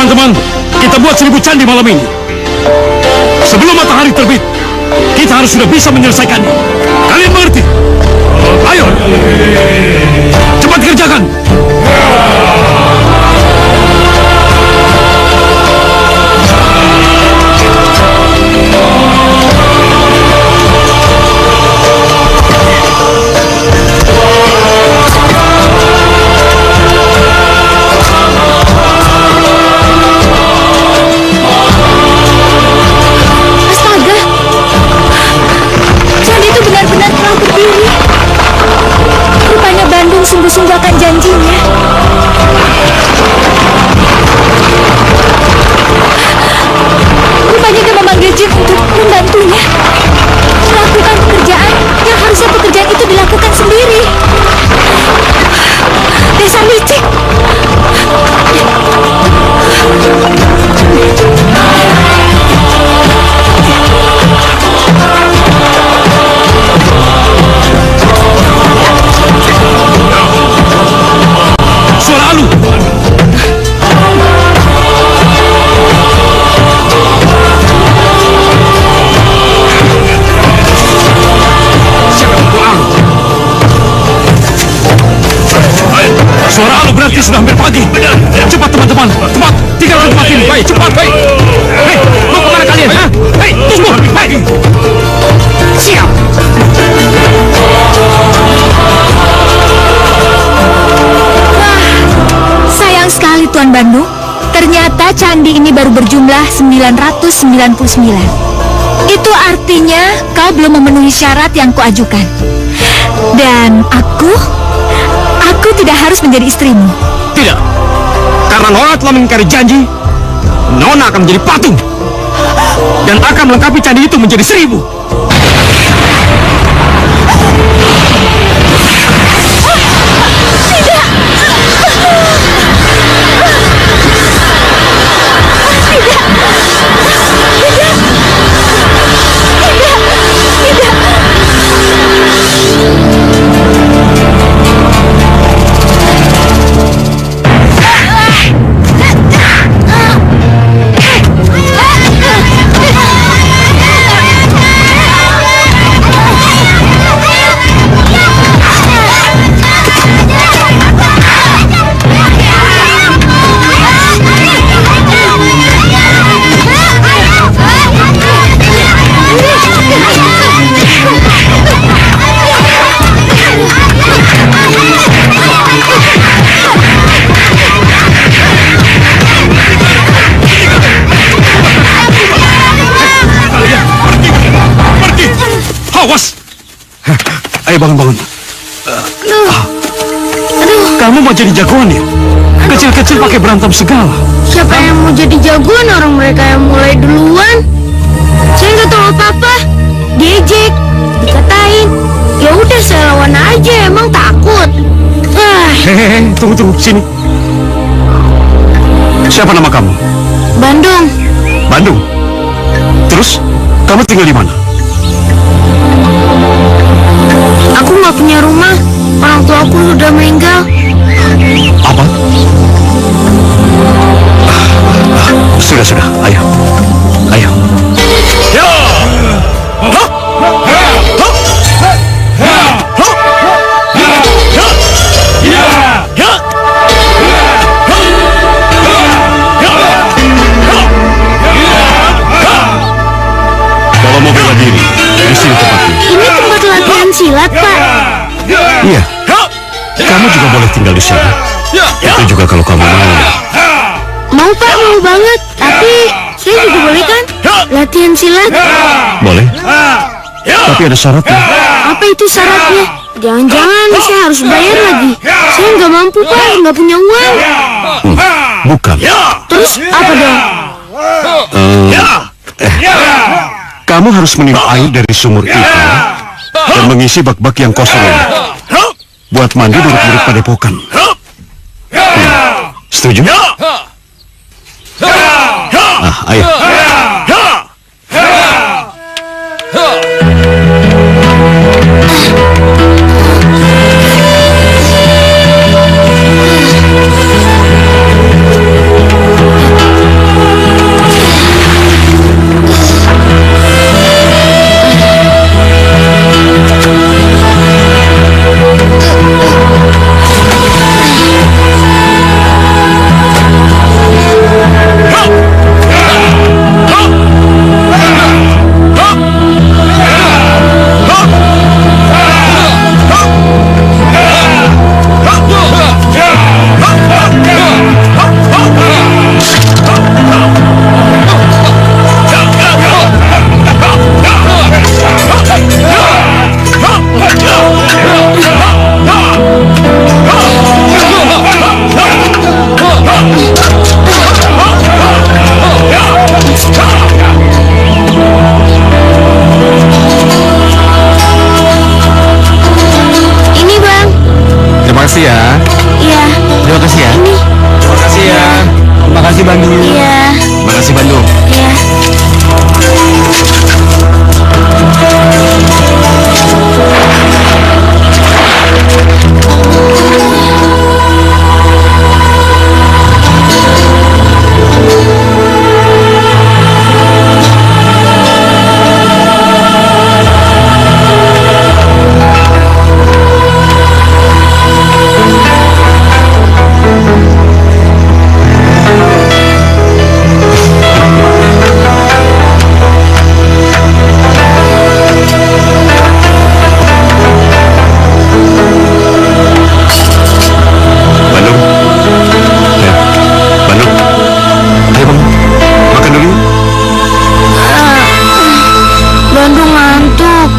Teman-teman, kita buat 1000 candi malam ini. Sebelum matahari terbit, kita harus sudah bisa menyelesaikannya. Kalian mengerti? Ayo, cepat kerjakan. Sungguh-sungguh akan janjinya. Rupanya dia memanggil Jin untuk membantunya melakukan pekerjaan yang harusnya pekerjaan itu dilakukan sendiri. Desa licik. Suara Alu. Siapa itu Alu? Suara Alu berarti sudah hampir pagi. Cepat teman-teman, cepat tinggalkan tempat ini. Baik, cepat, baik. Hei, mau kemana kalian? Ha? Hei, tunggu, baik. Siap. Sayang sekali Tuan Bandung. Ternyata candi ini baru berjumlah 999. Itu artinya kau belum memenuhi syarat yang kuajukan. Dan aku tidak harus menjadi istrimu. Tidak. Karena Nona telah mengingkari janji, Nona akan menjadi patung. Dan akan melengkapi candi itu menjadi 1000. Ayo bangun. Kamu mau jadi jagoan ya? Kecil-kecil pakai berantem segala. Siapa yang mau jadi jagoan? Orang mereka yang mulai duluan. Saya nggak tahu apa-apa. Diejek, dikatain. Ya udah saya lawan aja. Emang takut? Hehehe, tunggu sini. Siapa nama kamu? Bandung. Bandung. Terus kamu tinggal di mana? Aku nggak punya rumah. Orang tua aku sudah meninggal. Apa? Sudah. Ayo. Ya. Kalau mau bela diri, di sini tempatnya. Ini tempat latihan silat, Pak. Iya. Kamu juga boleh tinggal di sini. Itu juga kalau kamu mau. Mau, Pak, mau banget. Tapi saya juga boleh kan latihan silat? Boleh. Tapi ada syaratnya. Apa itu syaratnya? Jangan-jangan saya harus bayar lagi. Saya nggak mampu, Pak, nggak punya uang. Bukan. Terus apa dong? Kamu harus minum air dari sumur itu dan mengisi bak-bak yang kosong ini buat mandi murid-murid padepokan. Setuju? Ayo. Iya. Makasih Bandung. Iya. Bandung. Ya. Bandung. Ayo Bang. Makan dulu yuk. Bandung ngantuk.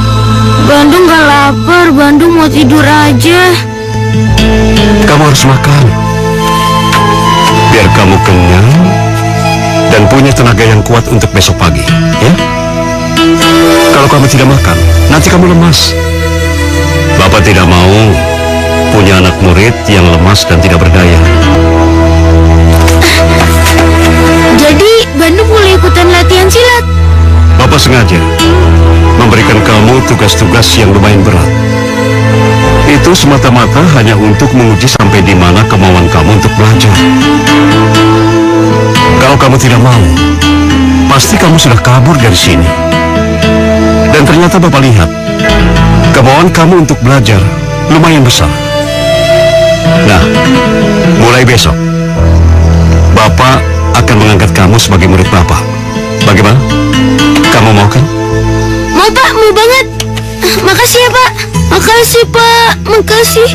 Bandung gak lapar. Bandung mau tidur aja. Kamu harus makan. Biar kamu kenyang dan punya tenaga yang kuat untuk besok pagi, ya? Kalau kamu tidak makan, nanti kamu lemas. Bapak tidak mau punya anak murid yang lemas dan tidak berdaya. Jadi Bandung boleh ikutan latihan silat. Bapak sengaja memberikan kamu tugas-tugas yang lumayan berat. Itu semata-mata hanya untuk menguji sampai di mana kemauan kamu untuk belajar. Kalau kamu tidak mau, pasti kamu sudah kabur dari sini. Dan ternyata Bapak lihat, kemauan kamu untuk belajar lumayan besar. Nah, mulai besok, Bapak akan mengangkat kamu sebagai murid Bapak. Bagaimana? Kamu mau kan? Mau Pak, mau banget. Makasih ya Pak. Makasih Pak, makasih.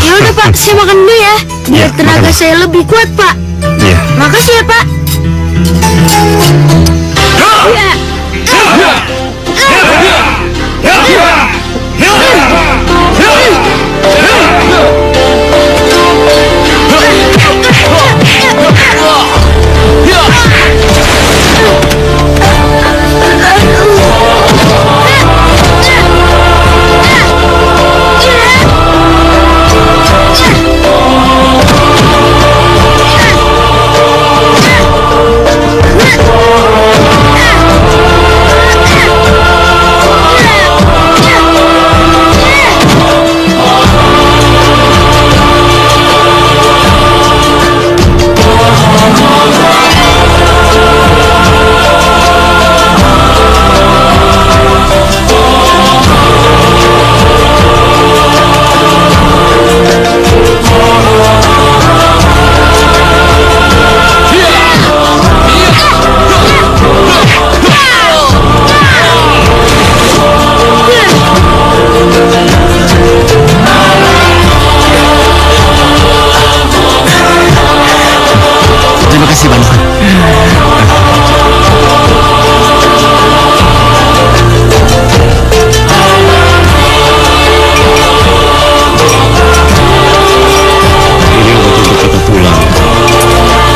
Ya udah Pak, saya makan dulu ya. Biar Ya, tenaga makan. saya lebih kuat Pak. Iya. Makasih ya Pak. Terima kasih Bandung. Ini obat untuk patah tulang.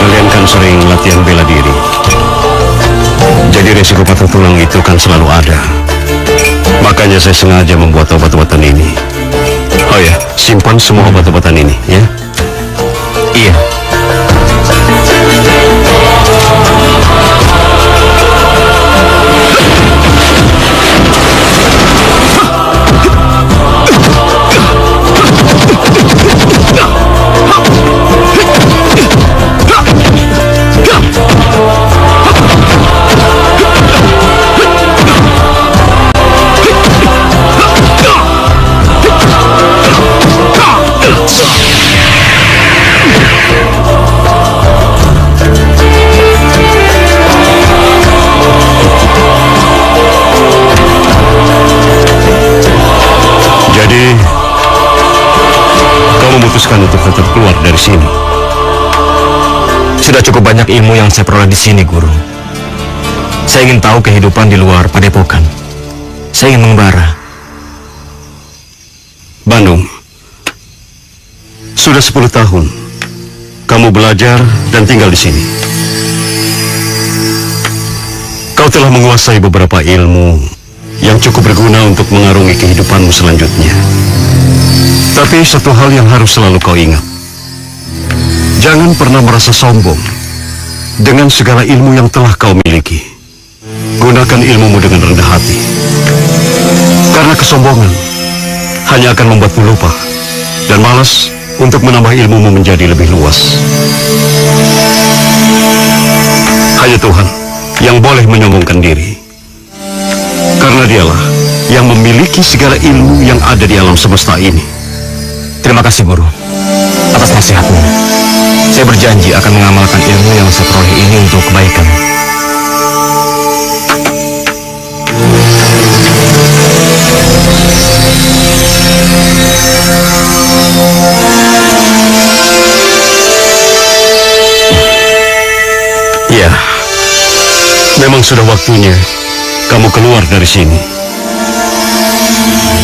Kalian kan sering latihan bela diri. Jadi risiko patah tulang itu kan selalu ada. Makanya saya sengaja membuat obat-obatan ini. Oh ya, simpan semua obat-obatan ini, ya. Iya. Jadi, kau memutuskan untuk tetap keluar dari sini. Sudah cukup banyak ilmu yang saya peroleh di sini, Guru. Saya ingin tahu kehidupan di luar padepokan. Saya ingin mengembara. Bandung, sudah 10 tahun kamu belajar dan tinggal di sini. Kau telah menguasai beberapa ilmu yang cukup berguna untuk mengarungi kehidupanmu selanjutnya. Tapi satu hal yang harus selalu kau ingat. Jangan pernah merasa sombong dengan segala ilmu yang telah kau miliki, gunakan ilmumu dengan rendah hati. Karena kesombongan hanya akan membuatmu lupa dan malas untuk menambah ilmumu menjadi lebih luas. Hanya Tuhan yang boleh menyombongkan diri, karena dialah yang memiliki segala ilmu yang ada di alam semesta ini. Terima kasih guru atas nasihatmu. Saya berjanji akan mengamalkan ilmu yang saya peroleh ini untuk kebaikan. Ya, memang sudah waktunya kamu keluar dari sini.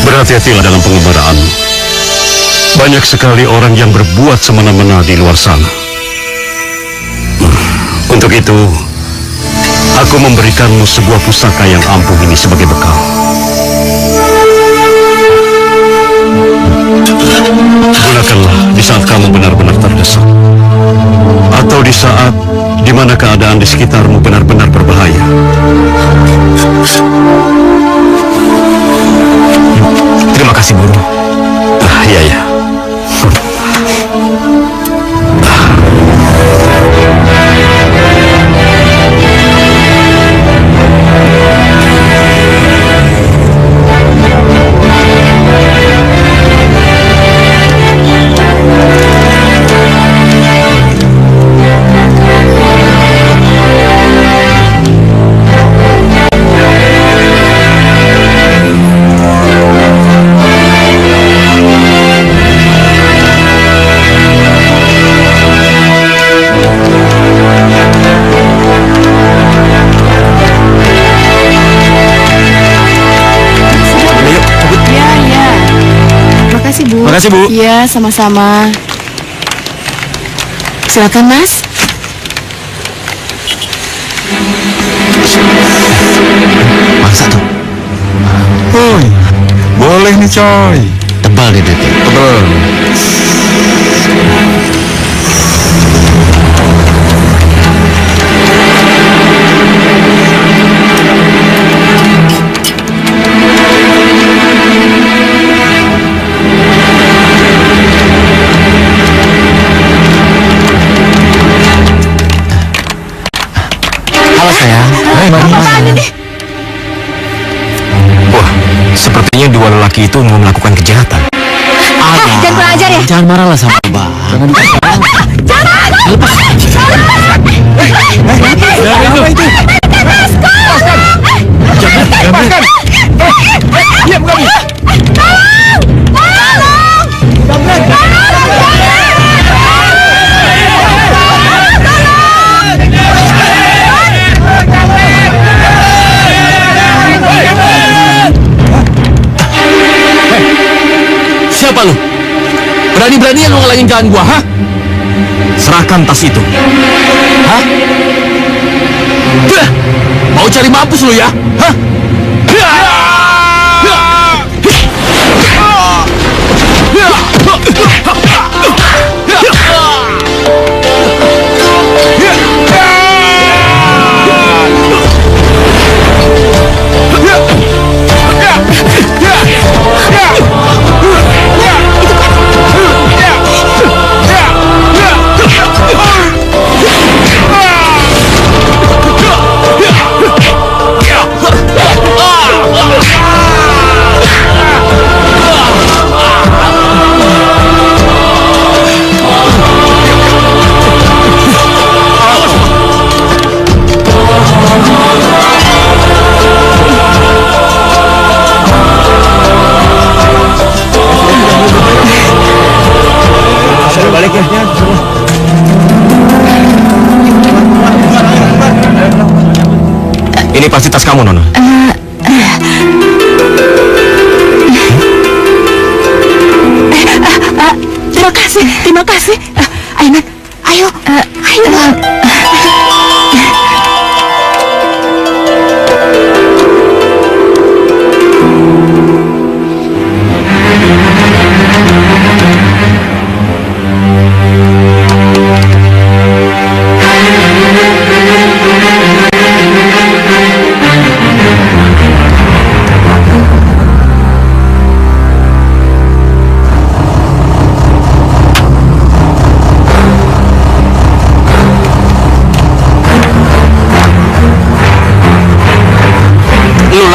Berhati-hatilah dalam pengembaraanmu. Banyak sekali orang yang berbuat semena-mena di luar sana. Untuk itu, aku memberikanmu sebuah pusaka yang ampuh ini sebagai bekal. Gunakanlah di saat kamu benar-benar terdesak, atau di saat di mana keadaan di sekitarmu benar-benar berbahaya. Terima kasih guru. Iya ya. Terima kasih Bu. Iya, sama-sama. Silakan Mas. Mangsa tuh. Boleh nih coy. Tebal deh Dede. Tebel. Halo sayang. Hai Mami. Wah, sepertinya dua lelaki itu mau melakukan kejahatan. Jangan kurang ajar ya. Jangan marahlah sama Abang. Diam kami. Siapa lu? Berani-berani lu ngelangin jalan gua, ha? Serahkan tas itu. Hah? Mau cari mampus lu ya? Hah? Ini pasti tas kamu, Nona. Terima kasih. Aiman, ayo.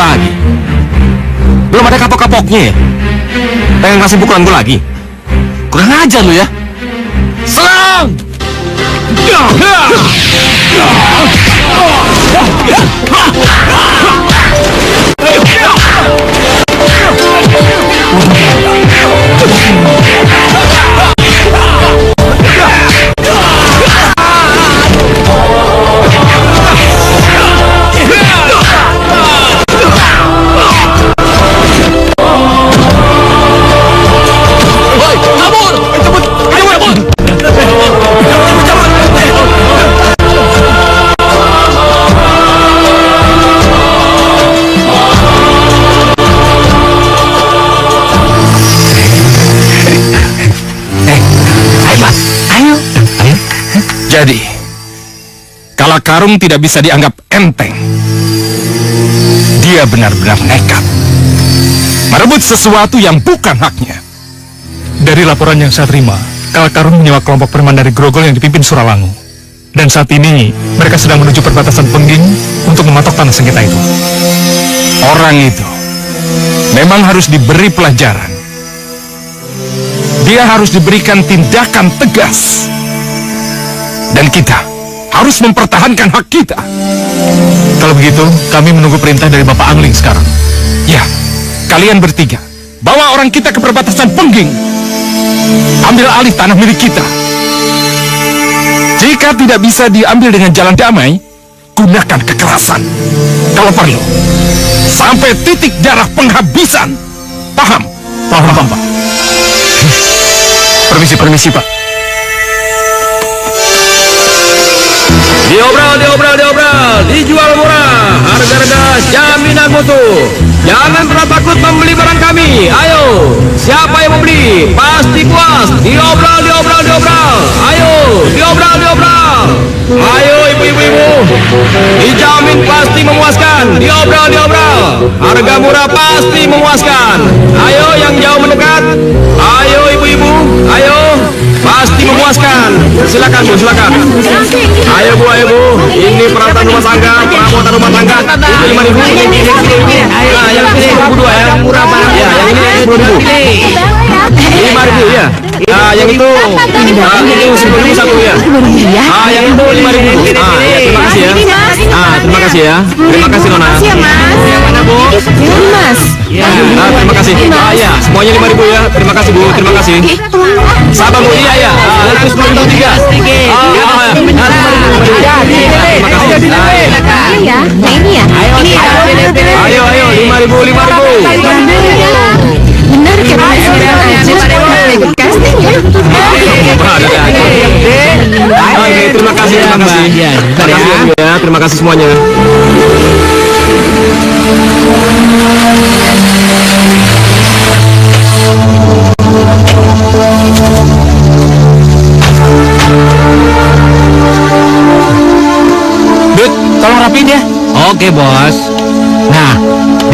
lagi. Belum ada kapok-kapoknya ya? Pengen ngasih pukulan gue lagi? Kurang ajar lu ya. Serang! Jadi, Kalakarung tidak bisa dianggap enteng. Dia benar-benar nekat merebut sesuatu yang bukan haknya. Dari laporan yang saya terima, Kalakarung menyewa kelompok preman dari Grogol yang dipimpin Suralangu. Dan saat ini, mereka sedang menuju perbatasan Pengging untuk mematok tanah sengketa itu. Orang itu memang harus diberi pelajaran. Dia harus diberikan tindakan tegas. Dan kita harus mempertahankan hak kita. Kalau begitu, kami menunggu perintah dari Bapak Angling sekarang. Ya, kalian bertiga, bawa orang kita ke perbatasan Pengging. Ambil alih tanah milik kita. Jika tidak bisa diambil dengan jalan damai, gunakan kekerasan. Kalau perlu, sampai titik darah penghabisan. Paham? Paham, Pak. Permisi, Pak. Diobral, dijual murah, harga-harga jaminan mutu. Jangan pernah takut membeli barang kami. Ayo, siapa yang membeli pasti puas. Diobral. Ayo, diobral. Ayo ibu-ibu, dijamin pasti memuaskan. Diobral. Harga murah pasti memuaskan. Ayo yang jauh mendekat. Ayo ibu-ibu, ayo. Pasti memuaskan. Silakan Bu, silakan. Ayo Bu. Ini peralatan rumah tangga, perabotan rumah tangga. Itu 5.000. Nah, yang ini 22 ya. Ya, yang ini 10.000. 5.000 ya. Nah, yang itu ini 10.000 satu ya. Ah, yang itu 5.000. Ah, ya, terima kasih ya. Ah, terima kasih ya. Terima kasih Nona. Mana Bu? Mas. Ya, terima kasih. Ah, ya, semuanya 5.000 ya. Terima kasih Bu, terima kasih. Sabar Bu, iya ya. Itu 10.000 tiga. Terima kasih. Ya, nah ini ya. Ayo, 5.000. Benar kata Mas Kiran aja. Ikut casting ya. Terima kasih. Ya, terima kasih semuanya. Dut, tolong rapiin ya. Oke bos. Nah,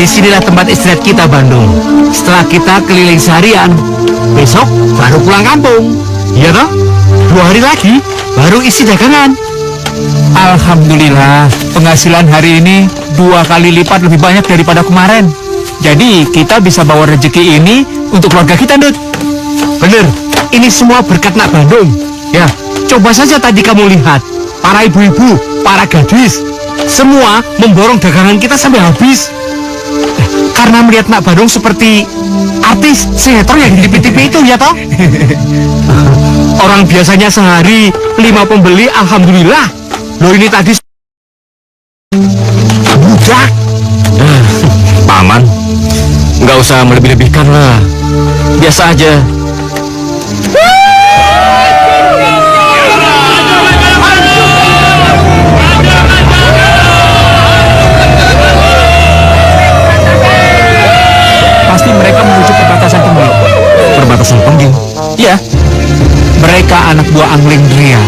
disinilah tempat istirahat kita Bandung. Setelah kita keliling seharian, besok baru pulang kampung. Iya toh? 2 hari lagi baru isi dagangan. Alhamdulillah, penghasilan hari ini 2 kali lipat lebih banyak daripada kemarin. Jadi kita bisa bawa rezeki ini untuk keluarga kita, Dut. Bener, ini semua berkat Nak Bandung. Ya, coba saja tadi kamu lihat, para ibu-ibu, para gadis, semua memborong dagangan kita sampai habis. Karena melihat Nak Bandung seperti artis sinetron yang di TV-TV itu ya toh. Orang biasanya sehari 5 pembeli, alhamdulillah. Loh ini tadi budak. Paman, nggak usah melebih-lebihkan lah. Biasa aja. Pasti mereka menuju perbatasan Pengging. Perbatasan Pengging? Iya. Mereka anak buah Angling Ria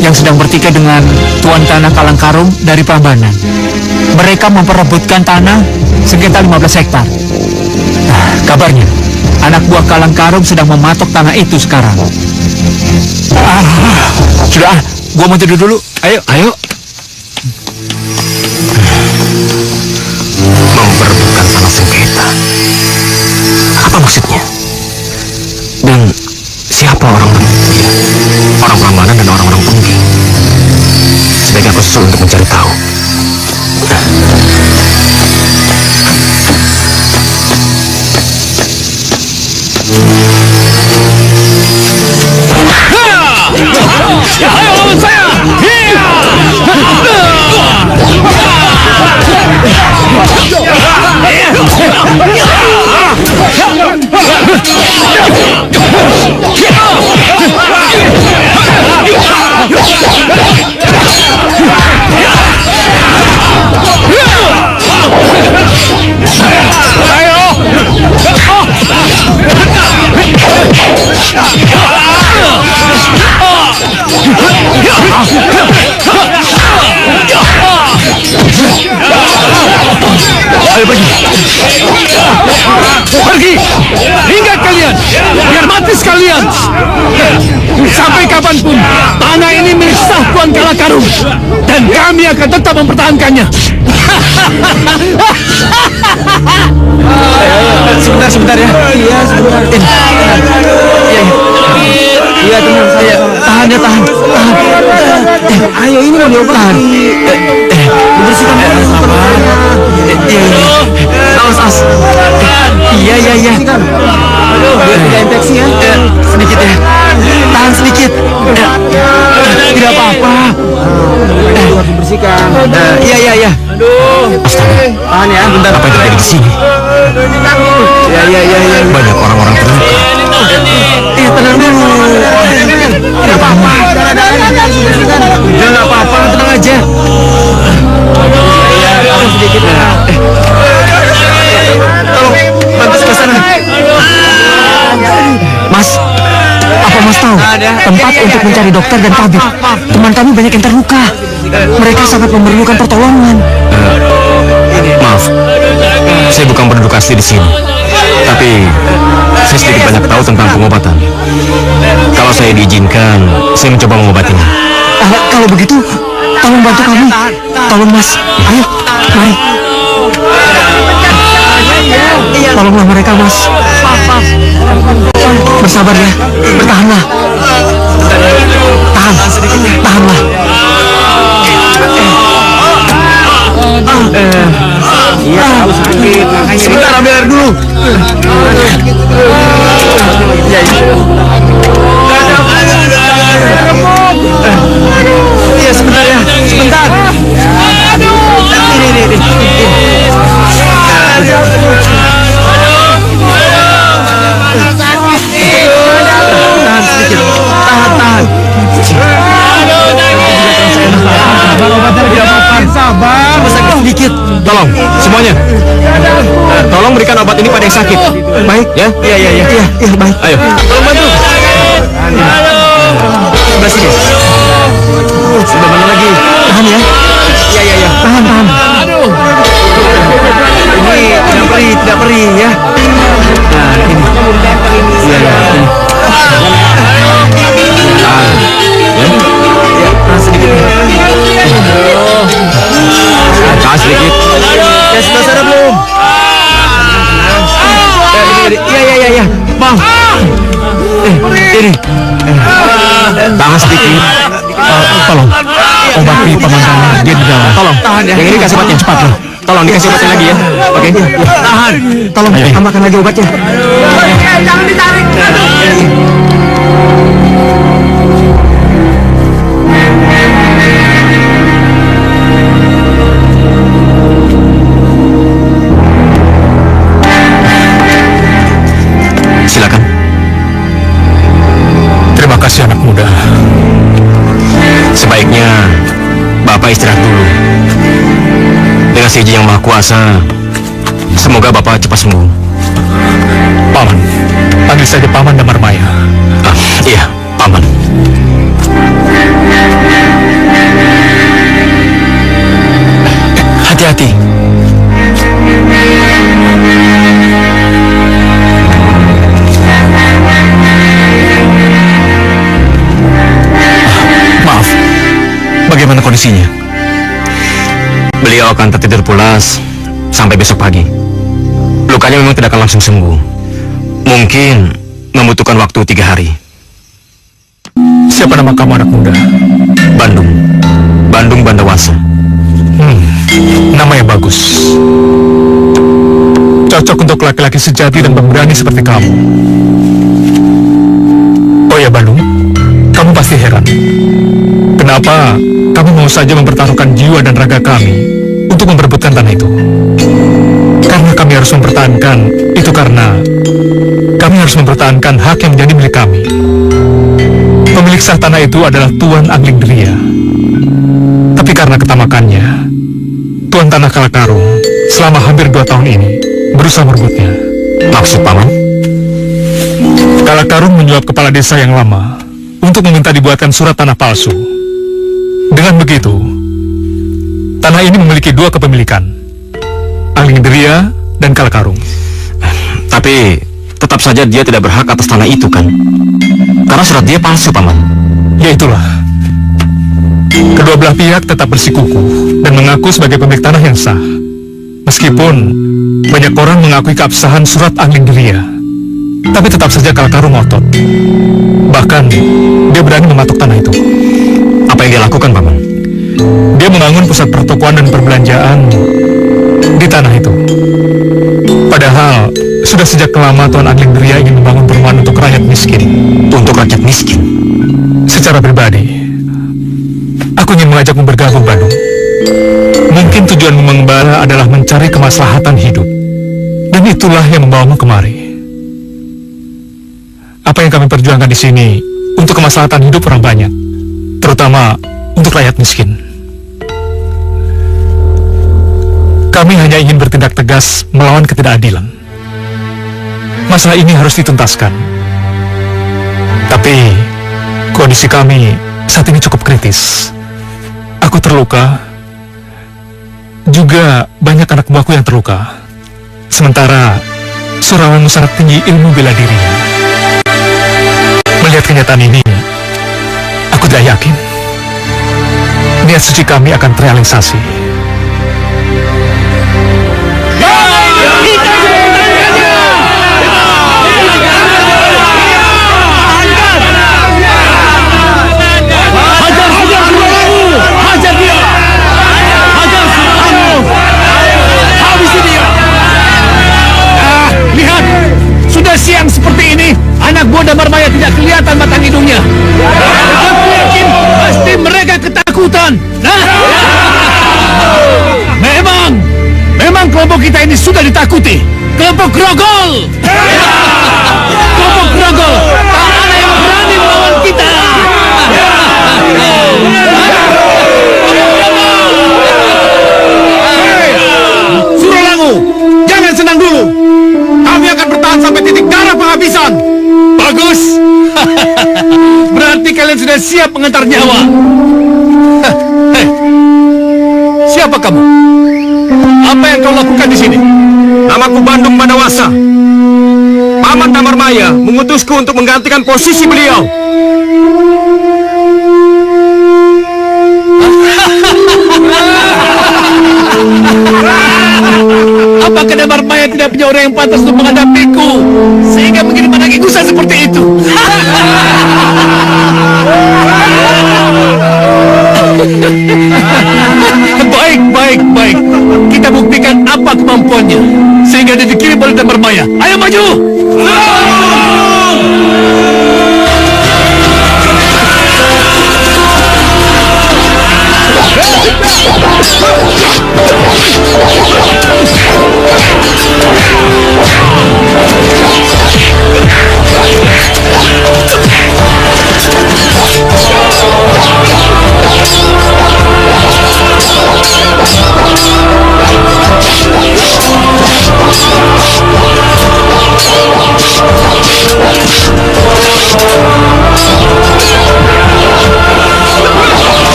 yang sedang bertikai dengan tuan tanah Kalangkarung dari Prambanan. Mereka memperebutkan tanah sengketa 15 hektar. Kabarnya, anak buah Kalangkarung sedang mematok tanah itu sekarang. Sudah, gua mau tidur dulu. Ayo. Mau Ayo pergi. Pergi. Ingat kalian. Biar mati sekalian. Sampai kapanpun tanah ini milik sah Tuan Kalakarung. Dan kami akan tetap mempertahankannya. Sebentar ya. Iya, sebentar. Iya, tenang saya. Tahan ya, tahan. Ayo, ini mau diobati. Bersihkan dulu. Awas. Iya. Biar tidak infeksi ya. Sedikit ya. Tahan sedikit. Tidak apa-apa. Bersihkan. Iya. Astaga. Tahan ya. Bentar. Apa yang terjadi di sini? Iya. Banyak orang-orang terluka. Tenang dulu. Tidak apa-apa. Tidak apa-apa. Tenang aja. Sedikit. Tolong bantu ke sana. Mas, apa Mas tahu tempat untuk mencari dokter dan tabib? Teman kami banyak yang terluka. Mereka sangat memerlukan pertolongan. Maaf, saya bukan penduduk asli di sini. Tapi saya sedikit banyak tahu tentang pengobatan. Kalau saya diizinkan, saya mencoba mengobatinya. Kalau begitu, tolong bantu kami. Tolong Mas, ayo, mari. Tolonglah mereka Mas. Bersabar ya, bertahanlah. Tahanlah. Iya, tahu sakit. Sebentar, ambil air dulu. Iya, sebentar ya. Sebentar. Ini. Tahan sedikit. Tahan. Sabar. Sakit sedikit. Tolong, semuanya. Tolong berikan obat ini pada yang sakit. Baik, ya? Iya, baik. Ayo, tolong bantu. Sebelah sini. Sebelah mana lagi? Tahan ya. Iya. Tahan. Ini tidak perih ya. Nah, ini. Iya. Tahan sedikit. Tahan sedikit. Ya, sudah sadar belum? Iya. Bang. Ini. Tahan sedikit. Tolong. Obati paman kamu. Dia di dalam. Tolong. Tahan ya. Yang ini kasih obatnya cepat loh. Tolong dikasih obatnya lagi ya. Oke. Tahan. Tolong tambahkan lagi obatnya. Jangan ditarik. Silakan. Terima kasih anak muda. Sebaiknya Bapak istirahat dulu. Dengan si Yang Maha Kuasa, semoga Bapak cepat sembuh. Paman, panggil saja Paman Damarmaya. Iya, Paman. Hati-hati. Maaf, bagaimana kondisinya? Beliau akan tertidur pulas sampai besok pagi. Lukanya memang tidak akan langsung sembuh. Mungkin membutuhkan waktu 3 hari. Siapa nama kamu anak muda? Bandung Bandawasa. Nama yang bagus. Cocok untuk laki-laki sejati dan pemberani seperti kamu. Oh ya Bandung, kamu pasti heran. Kenapa kami mau saja mempertaruhkan jiwa dan raga kami untuk memperebutkan tanah itu? Karena kami harus mempertahankan itu, karena kami harus mempertahankan hak yang menjadi milik kami. Pemilik sah tanah itu adalah Tuan Anglingderia. Tapi karena ketamakannya, Tuan Tanah Kalakarung selama hampir 2 tahun ini berusaha merebutnya. Maksud paman? Kalakarung menyuap kepala desa yang lama untuk meminta dibuatkan surat tanah palsu. Dengan begitu, tanah ini memiliki 2 kepemilikan, Anglingderia dan Kalakarung. Tapi tetap saja dia tidak berhak atas tanah itu kan? Karena surat dia palsu, paman. Ya itulah. Kedua belah pihak tetap bersikukuh dan mengaku sebagai pemilik tanah yang sah. Meskipun banyak orang mengakui keabsahan surat Anglingderia, tapi tetap saja Kalakarung ngotot. Bahkan dia berani mematok tanah itu. Apa yang dia lakukan, paman? Dia membangun pusat pertokoan dan perbelanjaan di tanah itu. Padahal sudah sejak lama Tuan Anglingderia ingin membangun perumahan untuk rakyat miskin. Untuk rakyat miskin? Secara pribadi, aku ingin mengajakmu bergabung, Bandung. Mungkin tujuanmu mengembara adalah mencari kemaslahatan hidup. Dan itulah yang membawamu kemari. Apa yang kami perjuangkan di sini untuk kemaslahatan hidup orang banyak, terutama untuk rakyat miskin. Kami hanya ingin bertindak tegas melawan ketidakadilan. Masalah ini harus dituntaskan. Tapi kondisi kami saat ini cukup kritis. Aku terluka. Juga banyak anak buahku yang terluka. Sementara Surawanmu sangat tinggi ilmu bela dirinya. Melihat kenyataan ini, aku tidak yakin niat suci kami akan terrealisasi. Siang seperti ini, anak buah Damarmaya tidak kelihatan batang hidungnya. Aku yakin pasti mereka ketakutan. Memang kelompok kita ini sudah ditakuti. Kelompok Grogol. Kelompok Grogol. Tak ada yang berani melawan kita. Suralangu, jangan senang dulu. Kami akan bertahan sampai titik darah penghabisan. Bagus. Berarti kalian sudah siap mengantar nyawa. Hei, siapa kamu? Apa yang kau lakukan di sini? Namaku Bandung Badawasa. Paman Damarmaya mengutusku untuk menggantikan posisi beliau. Apakah Damarmaya tidak punya orang yang pantas untuk menghadapiku sehingga mengirim anak igusan seperti itu? Baik. Kita buktikan apa kemampuannya sehingga dia dikirim oleh Damarmaya. Ayo maju!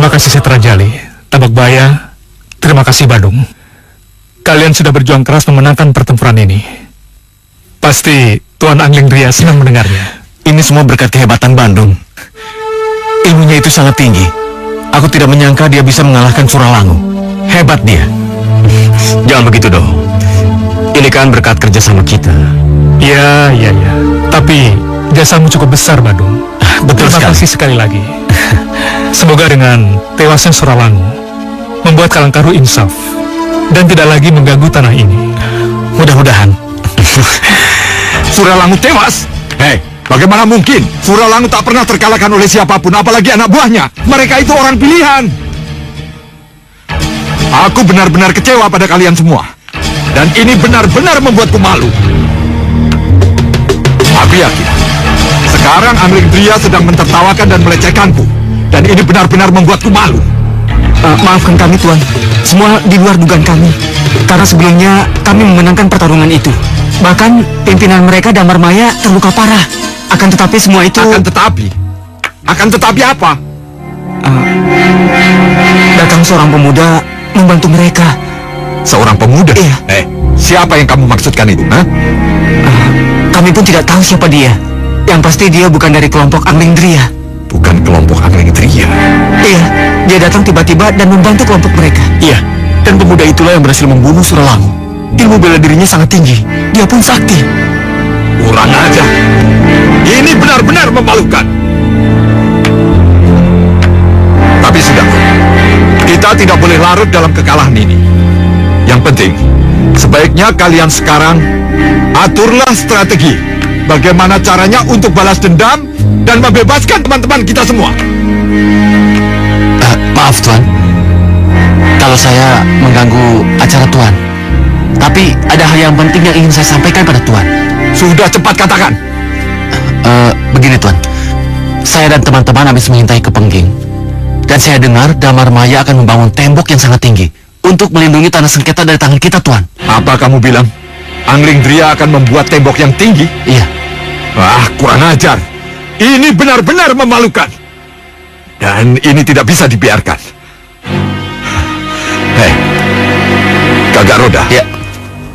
Terima kasih Setra Jali, Tabak Baya, terima kasih Badung. Kalian sudah berjuang keras memenangkan pertempuran ini. Pasti Tuan Angling Ria senang mendengarnya. Ini semua berkat kehebatan Bandung. Ilmunya itu sangat tinggi. Aku tidak menyangka dia bisa mengalahkan Suralangu. Hebat dia. Jangan begitu dong. Ini kan berkat kerjasama kita. Ya. Tapi jasamu cukup besar, Badung. Betul Terima sekali. kasih sekali lagi. Semoga dengan tewasnya Suralangu membuat Kalangkaru insaf dan tidak lagi mengganggu tanah ini. Mudah-mudahan. Suralangu tewas? Hei, bagaimana mungkin? Suralangu tak pernah terkalahkan oleh siapapun, apalagi anak buahnya. Mereka itu orang pilihan. Aku benar-benar kecewa pada kalian semua. Dan ini benar-benar membuatku malu. Aku yakin, sekarang Angling Dria sedang mentertawakan dan melecehkanku. Dan ini benar-benar membuatku malu. Maafkan kami, Tuan. Semua di luar dugaan kami. Karena sebelumnya kami memenangkan pertarungan itu. Bahkan pimpinan mereka Damar Maya terluka parah. Akan tetapi semua itu... Akan tetapi apa? Datang seorang pemuda membantu mereka. Seorang pemuda? Iya. Siapa yang kamu maksudkan itu? Kami pun tidak tahu siapa dia. Yang pasti dia bukan dari kelompok Angling Dria. Bukan kelompok Angling Dria? Iya, dia datang tiba-tiba dan membantu kelompok mereka. Iya, dan pemuda itulah yang berhasil membunuh Suralangu. Ilmu bela dirinya sangat tinggi. Dia pun sakti. Kurang aja. Ini benar-benar memalukan. Tapi sudah, kita tidak boleh larut dalam kekalahan ini. Yang penting, sebaiknya kalian sekarang aturlah strategi. Bagaimana caranya untuk balas dendam dan membebaskan teman-teman kita semua. Maaf, Tuan. Kalau saya mengganggu acara Tuan. Tapi ada hal yang penting yang ingin saya sampaikan pada Tuan. Sudah, cepat katakan. Begini, Tuan. Saya dan teman-teman habis mengintai ke Pengging. Dan saya dengar Damar Maya akan membangun tembok yang sangat tinggi untuk melindungi tanah sengketa dari tangan kita, Tuan. Apa kamu bilang? Angling Dria akan membuat tembok yang tinggi? Iya. Wah, kurang ajar. Ini benar-benar memalukan. Dan ini tidak bisa dibiarkan. Hei, Gagak Roda. Ya.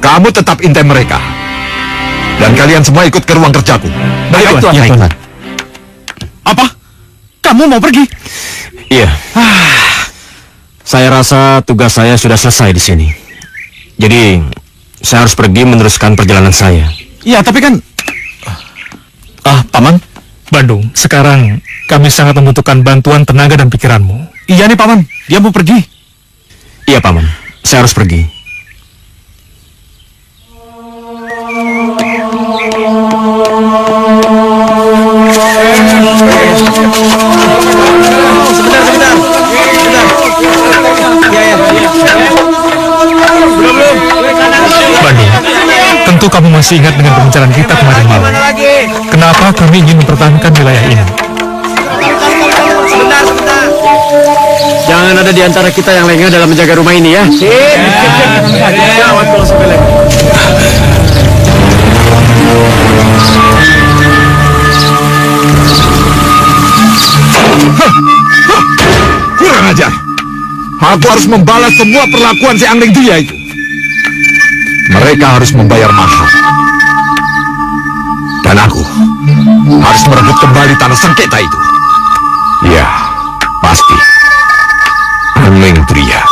Kamu tetap intai mereka. Dan kalian semua ikut ke ruang kerjaku. Baik, Tuan. Baik, Tuan. Apa? Kamu mau pergi? Iya. Saya rasa tugas saya sudah selesai di sini. Jadi, saya harus pergi meneruskan perjalanan saya. Ya, tapi kan... Paman? Bandung, sekarang kami sangat membutuhkan bantuan tenaga dan pikiranmu. Iya nih, Paman. Dia mau pergi. Iya, Paman. Saya harus pergi. Bandung, tentu kamu masih ingat dengan pembicaraan kita kemarin malam. Kenapa kami ingin mempertahankan wilayah ini? Jangan ada di antara kita yang lengah dalam menjaga rumah ini ya. Kurang ajar. Aku harus membalas semua perlakuan si Angling Dria itu. Mereka harus membayar mahal. Dan aku harus merebut kembali tanah sengketa itu. Ya, pasti. Angling Dria.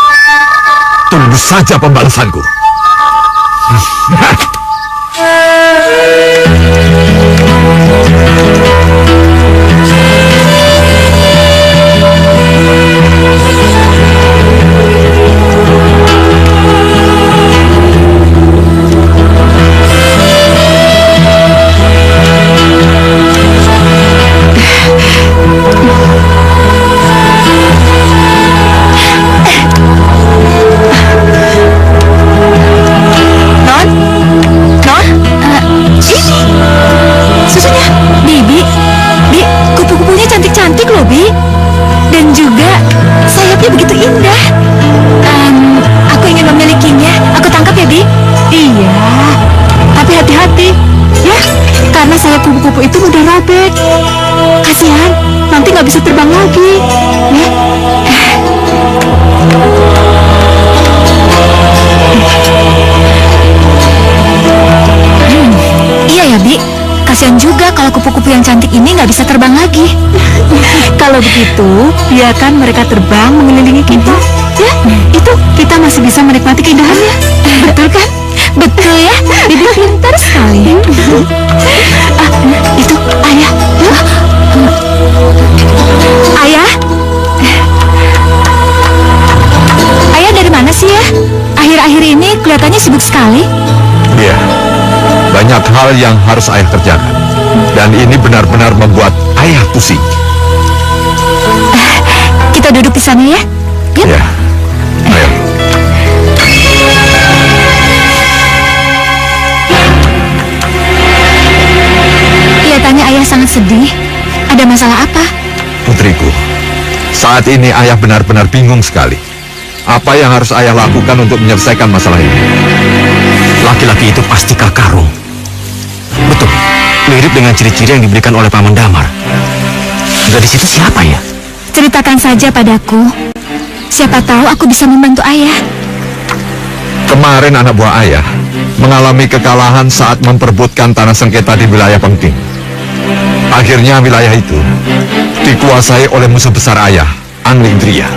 Tunggu saja pembalasanku. Susunya, Bibi. Bi, kupu-kupunya cantik-cantik loh, Bi. Dan juga sayapnya begitu indah. Aku ingin memilikinya. Aku tangkap ya, Bi? Iya. Tapi hati-hati, ya. Karena sayap kupu-kupu itu mudah robek. Kasihan, nanti nggak bisa terbang lagi. Ya. Iya ya, Bi. Kasihan juga kalau kupu-kupu yang cantik ini nggak bisa terbang lagi. Kalau begitu, biarkan mereka terbang mengelilingi kita. Ya, itu kita masih bisa menikmati keindahannya. Betul kan? Betul ya, Bibi pintar sekali. Itu ayah. Ayah? Ayah dari mana sih ya? Akhir-akhir ini kelihatannya sibuk sekali. Iya, banyak hal yang harus ayah kerjakan. Dan ini benar-benar membuat ayah pusing. Kita duduk di sana ya. Yuk. Ya, ayo. Kelihatannya ayah sangat sedih. Ada masalah apa? Putriku, saat ini ayah benar-benar bingung sekali. Apa yang harus ayah lakukan untuk menyelesaikan masalah ini? Laki-laki itu pasti Kak Karung. Betul, mirip dengan ciri-ciri yang diberikan oleh Paman Damar. Gadis itu siapa ya? Ceritakan saja padaku. Siapa tahu aku bisa membantu ayah. Kemarin anak buah ayah mengalami kekalahan saat memperebutkan tanah sengketa di wilayah Pengking. Akhirnya wilayah itu dikuasai oleh musuh besar ayah, Angling Dria.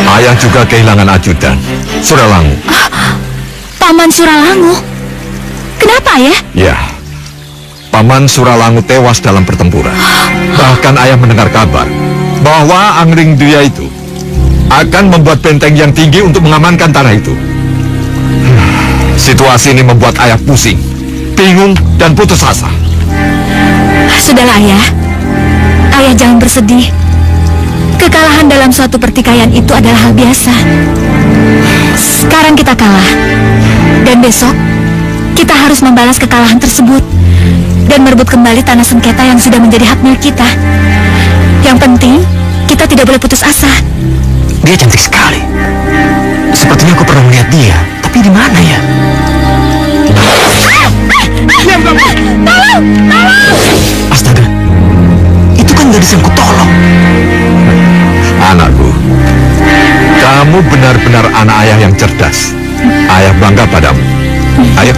Ayah juga kehilangan ajudan, Suralangu. Paman Suralangu? Kenapa ayah? Ya, Paman Suralangu tewas dalam pertempuran. Bahkan ayah mendengar kabar bahwa Angling Dria itu akan membuat benteng yang tinggi untuk mengamankan tanah itu. Situasi ini membuat ayah pusing, bingung, dan putus asa. Sudahlah ayah. Ayah jangan bersedih. Kekalahan dalam suatu pertikaian itu adalah hal biasa. Sekarang kita kalah. Dan besok, kita harus membalas kekalahan tersebut dan merebut kembali tanah sengketa yang sudah menjadi hak milik kita. Yang penting, kita tidak boleh putus asa. Dia cantik sekali. Sepertinya aku pernah melihat dia, tapi di mana ya? Astaga, itu kan gadis yang kutolong. Anakku, kamu benar-benar anak ayah yang cerdas. Ayah bangga padamu. Ayo.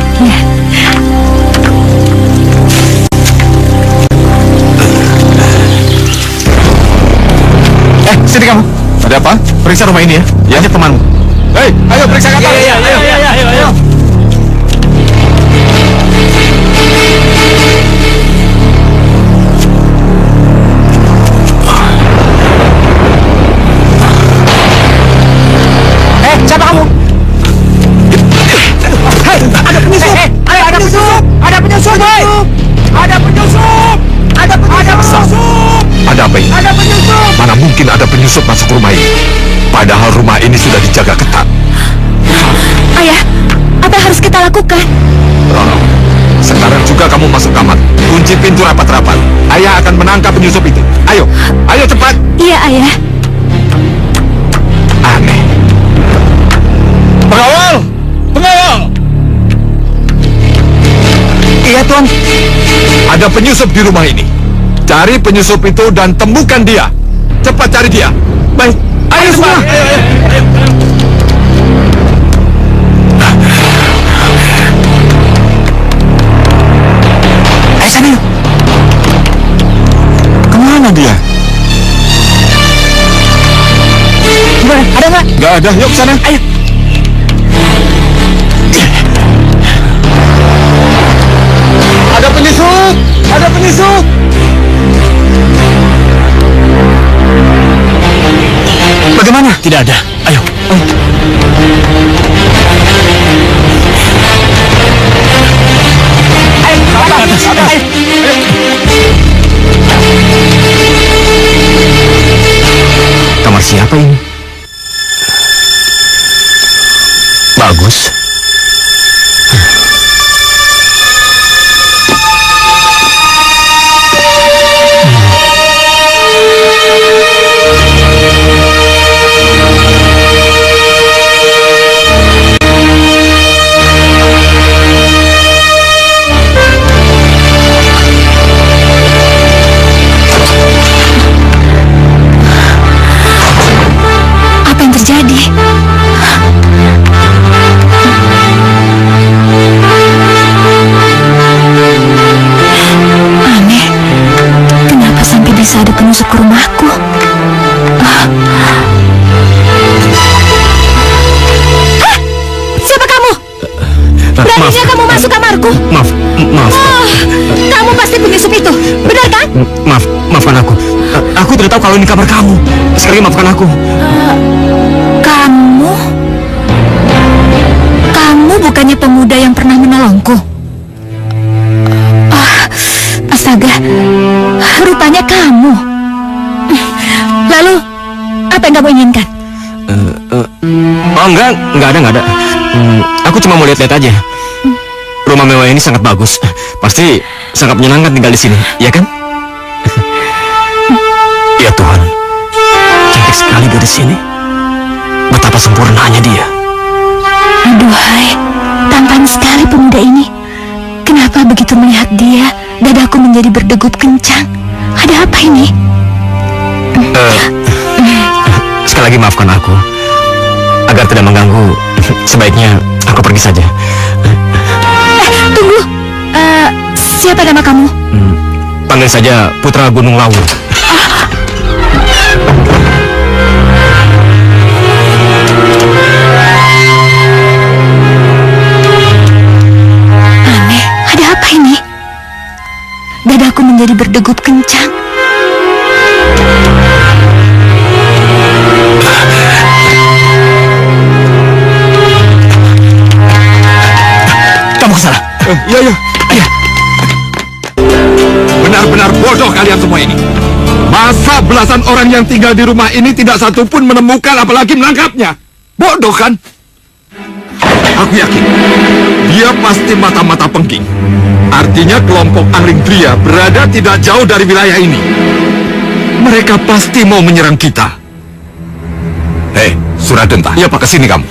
Sini kamu. Ada apa? Periksa rumah ini ya. Ajak temanmu. Hei, ayo periksa kamar. Ayo. Siapa kamu? Hei, ada penyusup! Ada penyusup! Ada penyusup! Ada penyusup! Ada penyusup! Ada apa ini? Ada penyusup! Mana mungkin ada penyusup masuk rumah ini? Padahal rumah ini sudah dijaga ketat. Ayah, apa yang harus kita lakukan? Sekarang juga kamu masuk kamar. Kunci pintu rapat-rapat. Ayah akan menangkap penyusup itu. Ayo, ayo cepat. Iya, ayah. Aneh. Pengawal! Pengawal! Iya, Tuan. Ada penyusup di rumah ini. Cari penyusup itu dan temukan dia. Cepat cari dia. Baik. Ayo semua. Ayo sana yuk. Kemana dia? Gimana? Ada nggak? Nggak ada. Yuk sana. Ayo. Ada penyusup. Ada penyusup. Bagaimana? Tidak ada. Ayo. Kamar siapa ini? Bagus. bisa ada penyusup ke rumahku. Hah? Siapa kamu? Beraninya kamu masuk kamarku? Maaf. Oh, kamu pasti penyusup itu, benar kan? Maafkan aku. Aku tidak tahu kalau ini kamar kamu. Sekali lagi maafkan aku. Kamu bukannya pemuda yang pernah menolongku? Astaga, rupanya kamu. Lalu, apa yang kamu inginkan? Oh enggak ada. Aku cuma mau lihat-lihat aja. Rumah mewah ini sangat bagus. Pasti sangat menyenangkan tinggal di sini, ya kan? Ya Tuhan, cantik sekali gadis ini. Betapa sempurnanya dia. Aduhai, tampan sekali pemuda ini. Kenapa begitu melihat dia, dadaku menjadi berdegup kencang? Ada apa ini? Sekali lagi maafkan aku. Agar tidak mengganggu, sebaiknya aku pergi saja. Tunggu. Siapa nama kamu? Panggil saja Putra Gunung Lawu. Aneh, ada apa ini? Dadaku menjadi berdegup kencang. Kamu kesalah. Iya. Benar-benar bodoh kalian semua ini. Masa belasan orang yang tinggal di rumah ini tidak satu pun menemukan apalagi menangkapnya? Bodoh kan? Aku yakin dia pasti mata-mata pengging. Artinya kelompok Anglingdria berada tidak jauh dari wilayah ini. Mereka pasti mau menyerang kita. Hei, Suradenta. Ya Pak, kesini kamu.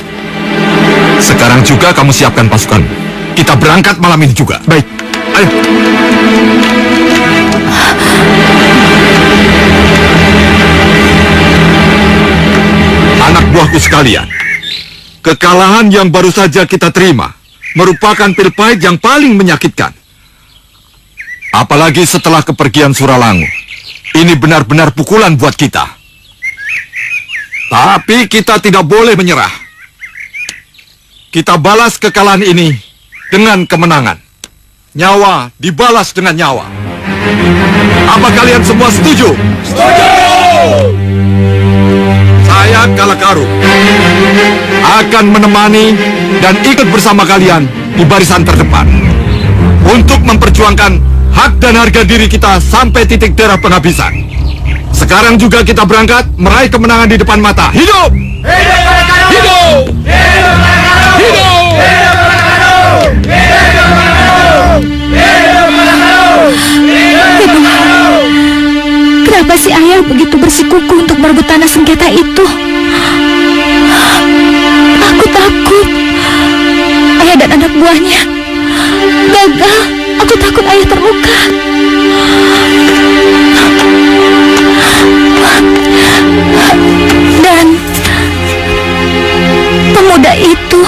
Sekarang juga kamu siapkan pasukan. Kita berangkat malam ini juga. Baik, ayo. Anak buahku sekalian, kekalahan yang baru saja kita terima merupakan pil pahit yang paling menyakitkan. Apalagi setelah kepergian Suralangu. Ini benar-benar pukulan buat kita. Tapi kita tidak boleh menyerah. Kita balas kekalahan ini dengan kemenangan. Nyawa dibalas dengan nyawa. Apa kalian semua setuju? Setuju! Saya Kalakaru akan menemani dan ikut bersama kalian di barisan terdepan untuk memperjuangkan hak dan harga diri kita sampai titik darah penghabisan. Sekarang juga kita berangkat meraih kemenangan di depan mata. Hidup! Hidup! Hidup! Kenapa si ayah begitu bersikukuh untuk merebut tanah sengketa itu? Aku takut ayah dan anak buahnya gagal. Aku takut ayah terluka. Dan pemuda itu,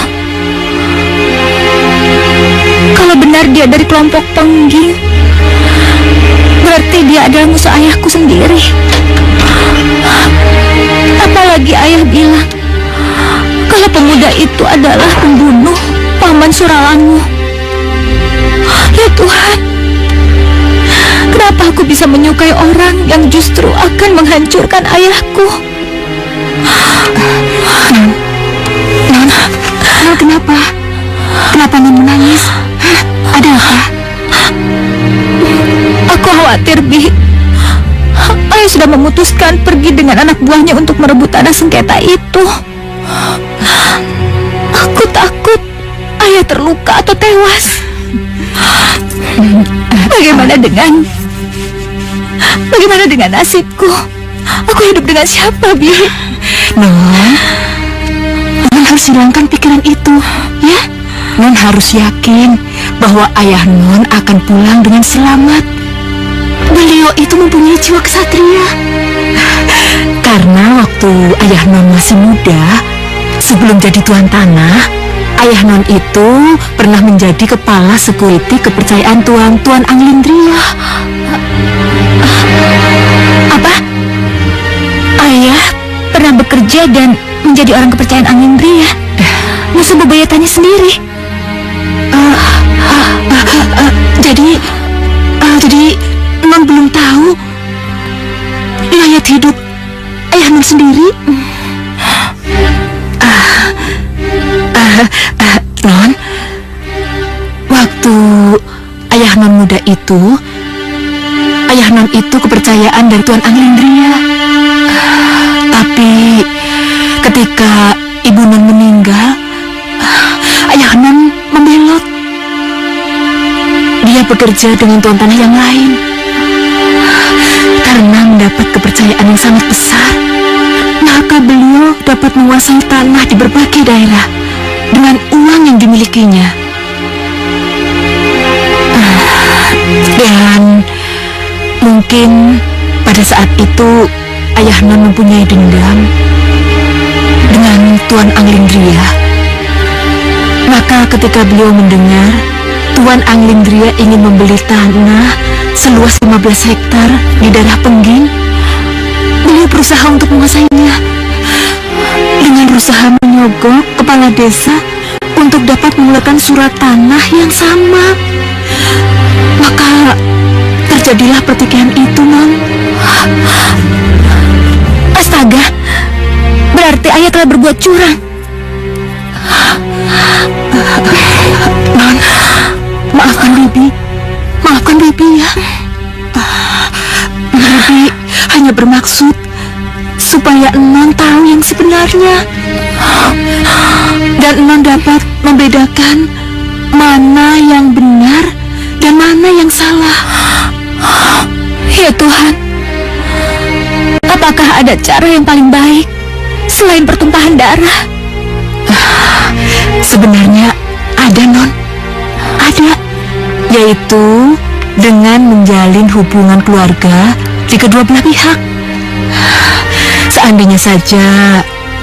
kalau benar dia dari kelompok pengging, berarti dia adalah musuh ayahku sendiri. Apalagi ayah bilang kalau pemuda itu adalah pembunuh paman Suralangu. Ya Tuhan, kenapa aku bisa menyukai orang yang justru akan menghancurkan ayahku? Non, kenapa? Kenapa Non menangis? Ada apa? Aku khawatir, Bi. Ayah sudah memutuskan pergi dengan anak buahnya untuk merebut tanah sengketa itu. Aku takut ayah terluka atau tewas. Bagaimana dengan nasibku? Aku hidup dengan siapa, Bi? Non harus hilangkan pikiran itu, ya? Non harus yakin bahwa ayah Non akan pulang dengan selamat. Beliau itu mempunyai jiwa kesatria. Karena waktu ayah Non masih muda, sebelum jadi tuan tanah, ayah Non itu pernah menjadi kepala sekuriti kepercayaan Tuan Anglingdria. bekerja dan menjadi orang kepercayaan Anglindria. Musuh bebuyutannya sendiri. Jadi Non belum tahu mayat hidup ayah Non sendiri. Non, waktu ayah Non muda itu, ayah Non itu kepercayaan dari Tuan Anglindria. Tapi ketika ibu Non meninggal, ayah Non membelot. Dia bekerja dengan tuan tanah yang lain. Karena mendapat kepercayaan yang sangat besar, maka beliau dapat menguasai tanah di berbagai daerah dengan uang yang dimilikinya. Dan mungkin pada saat itu ayah Non mempunyai dendam dengan Tuan Anglindria. Maka ketika beliau mendengar Tuan Anglindria ingin membeli tanah seluas 15 hektar di daerah Pengging, beliau berusaha untuk menguasainya dengan berusaha menyogok kepala desa untuk dapat mengeluarkan surat tanah yang sama. Maka terjadilah pertikaian itu, Non. Astaga, berarti ayah telah berbuat curang. Non, maafkan Bibi ya. Bibi hanya bermaksud supaya Non tahu yang sebenarnya, dan Non dapat membedakan mana yang benar dan mana yang salah. Ya Tuhan, apakah ada cara yang paling baik selain pertumpahan darah? Sebenarnya ada, Non. Ada, yaitu dengan menjalin hubungan keluarga di kedua belah pihak. Seandainya saja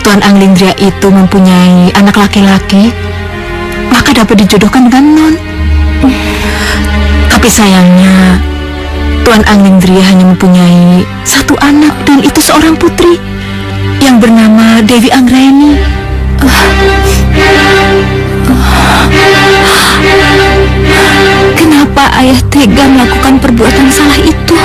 Tuan Anglindria itu mempunyai anak laki-laki, maka dapat dijodohkan dengan Non. Tapi sayangnya Tuan Anglindria hanya mempunyai satu anak, dan itu seorang putri yang bernama Dewi Anggraini. Kenapa ayah tega melakukan perbuatan salah itu?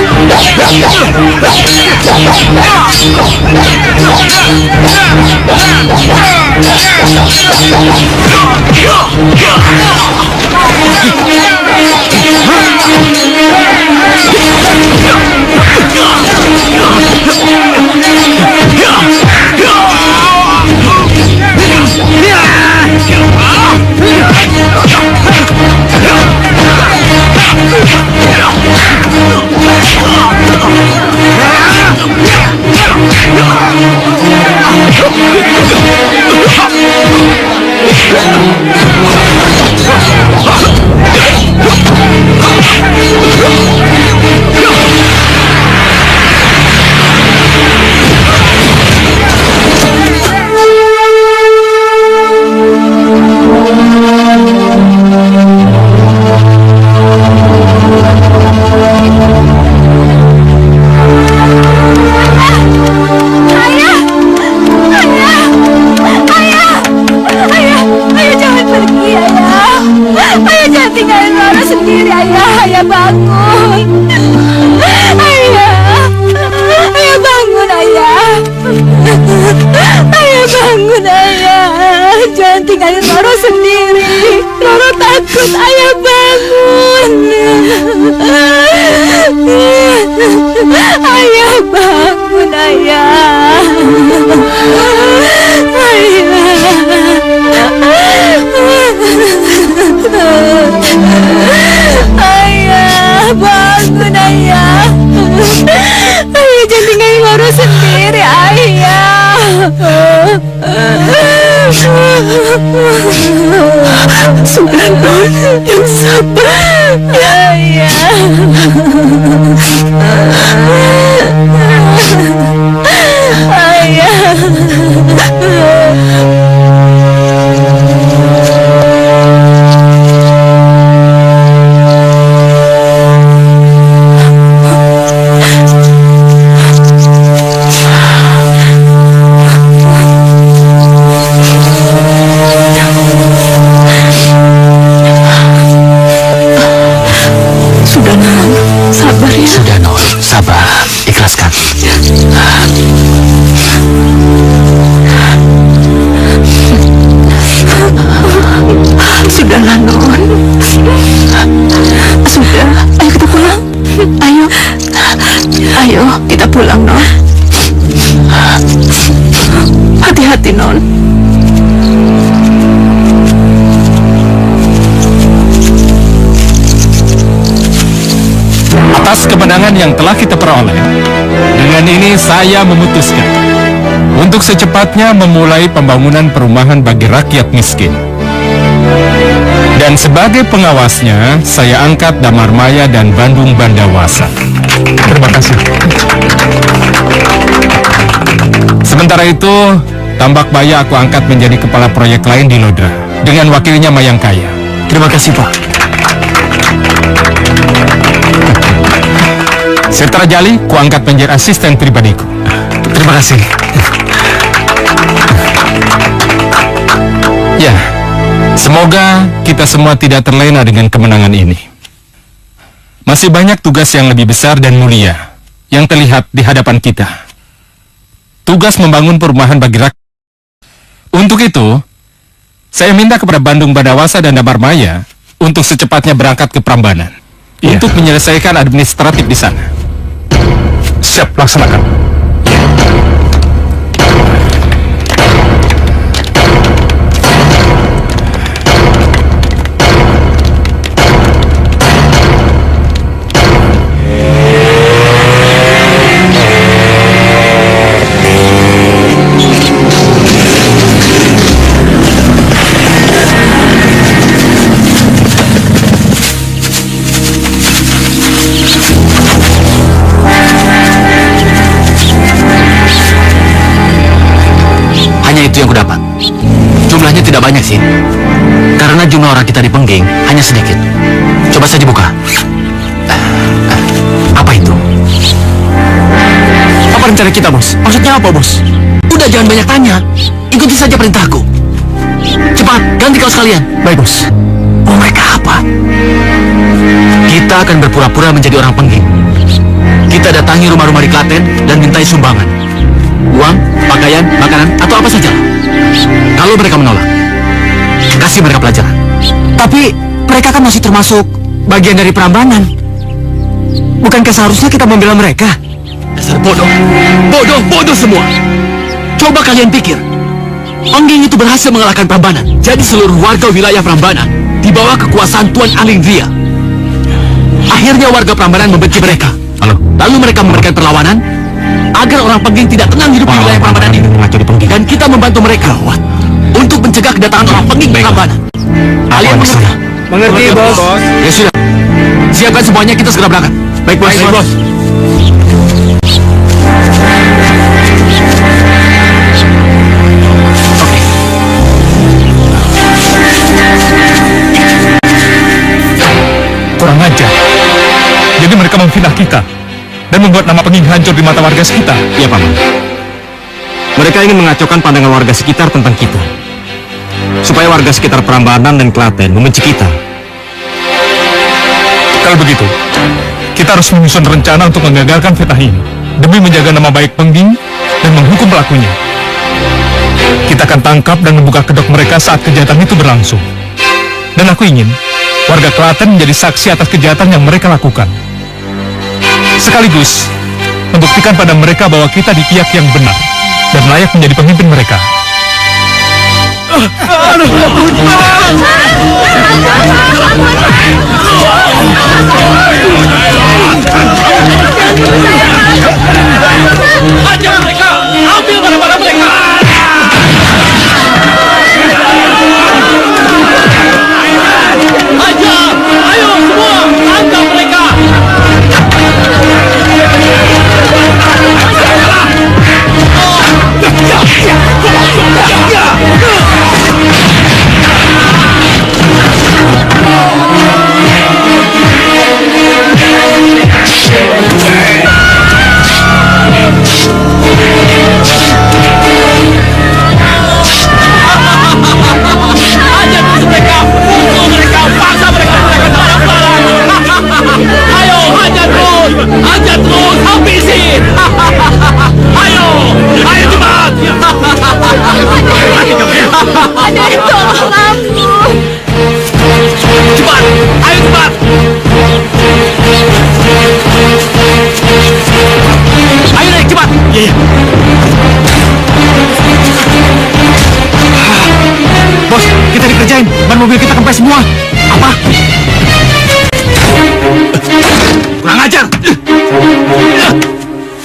Sudah, Non, yang sabar ya. Ayo, kita pulang, Non. Hati-hati, Non. Atas kemenangan yang telah kita peroleh, dengan ini saya memutuskan untuk secepatnya memulai pembangunan perumahan bagi rakyat miskin. Dan sebagai pengawasnya, saya angkat Damar Maya dan Bandung Bandawasa. Terima kasih. Sementara itu, Tambak Baya aku angkat menjadi kepala proyek lain di Lodra, dengan wakilnya Mayang Kaya. Terima kasih, Pak. Setra Jali, kuangkat menjadi asisten pribadiku. Terima kasih. Ya, semoga kita semua tidak terlena dengan kemenangan ini. Masih banyak tugas yang lebih besar dan mulia yang terlihat di hadapan kita. Tugas membangun perumahan bagi rakyat. Untuk itu, saya minta kepada Bandung Bandawasa dan Damar Maya untuk secepatnya berangkat ke Prambanan untuk menyelesaikan administratif di sana. Siap, laksanakan. Itu yang kudapat. Jumlahnya tidak banyak sih. Karena jumlah orang kita di Pengging hanya sedikit. Coba saja buka. Apa itu? Apa rencana kita, Bos? Maksudnya apa, Bos? Udah, jangan banyak tanya. Ikuti saja perintahku. Cepat, ganti kaos kalian. Baik, Bos. Oh, mereka apa? Kita akan berpura-pura menjadi orang Pengging. Kita datangi rumah-rumah di Klaten dan mintai sumbangan. Uang, pakaian, makanan, atau apa saja. Kalau mereka menolak, kasih mereka pelajaran. Tapi mereka kan masih termasuk bagian dari Prambanan. Bukankah seharusnya kita membela mereka? Dasar bodoh. Bodoh semua. Coba kalian pikir, Pengging itu berhasil mengalahkan Prambanan. Jadi seluruh warga wilayah Prambanan di bawah kekuasaan Tuan Alindria. Akhirnya warga Prambanan membenci mereka. Lalu mereka memberikan perlawanan agar orang Pengging tidak tenang hidup di wilayah Prambanan ini. Dan kita membantu mereka untuk mencegah kedatangan orang Pengging ke Prambanan. Kalian mengerti? Mengerti, Bos. Ya sudah. Siapkan semuanya, kita segera berangkat. Baik, Bos. Baik, Bos. Kurang ajar. Jadi mereka memfitnah kita dan membuat nama Pengging hancur di mata warga sekitar. Iya, Paman. Mereka ingin mengacaukan pandangan warga sekitar tentang kita, supaya warga sekitar Prambanan dan Klaten membenci kita. Kalau begitu, kita harus menyusun rencana untuk menggagalkan fitnah ini demi menjaga nama baik Pengging dan menghukum pelakunya. Kita akan tangkap dan membuka kedok mereka saat kejahatan itu berlangsung. Dan aku ingin warga Klaten menjadi saksi atas kejahatan yang mereka lakukan. Sekaligus membuktikan pada mereka bahwa kita di pihak yang benar dan layak menjadi pemimpin mereka. Hajar mereka! Ambil barang-barang mereka! Hajar! Ayo semua! Tangkap mereka!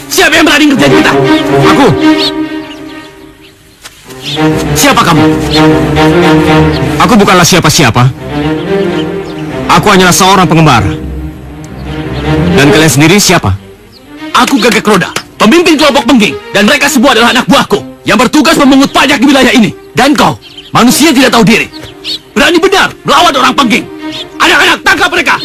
Siapa yang berani ngerjain kita? Aku. Siapa kamu? Aku bukanlah siapa-siapa. Aku hanyalah seorang pengembara. Dan kalian sendiri siapa? Aku Gagak Roda, pemimpin kelompok pengging. Dan mereka semua adalah anak buahku yang bertugas memungut pajak di wilayah ini. Dan kau, manusia tidak tahu diri, berani benar melawan orang pengging. Anak-anak, tangkap mereka!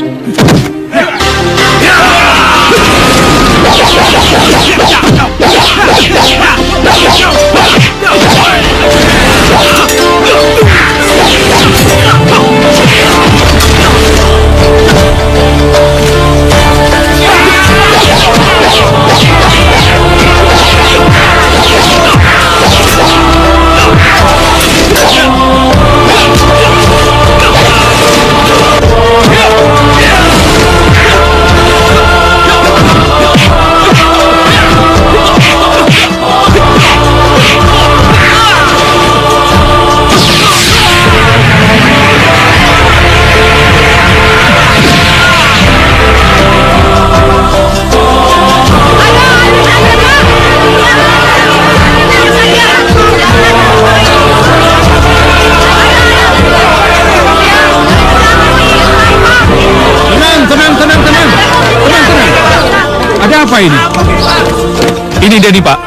Apa ini? Ini Denny, Pak.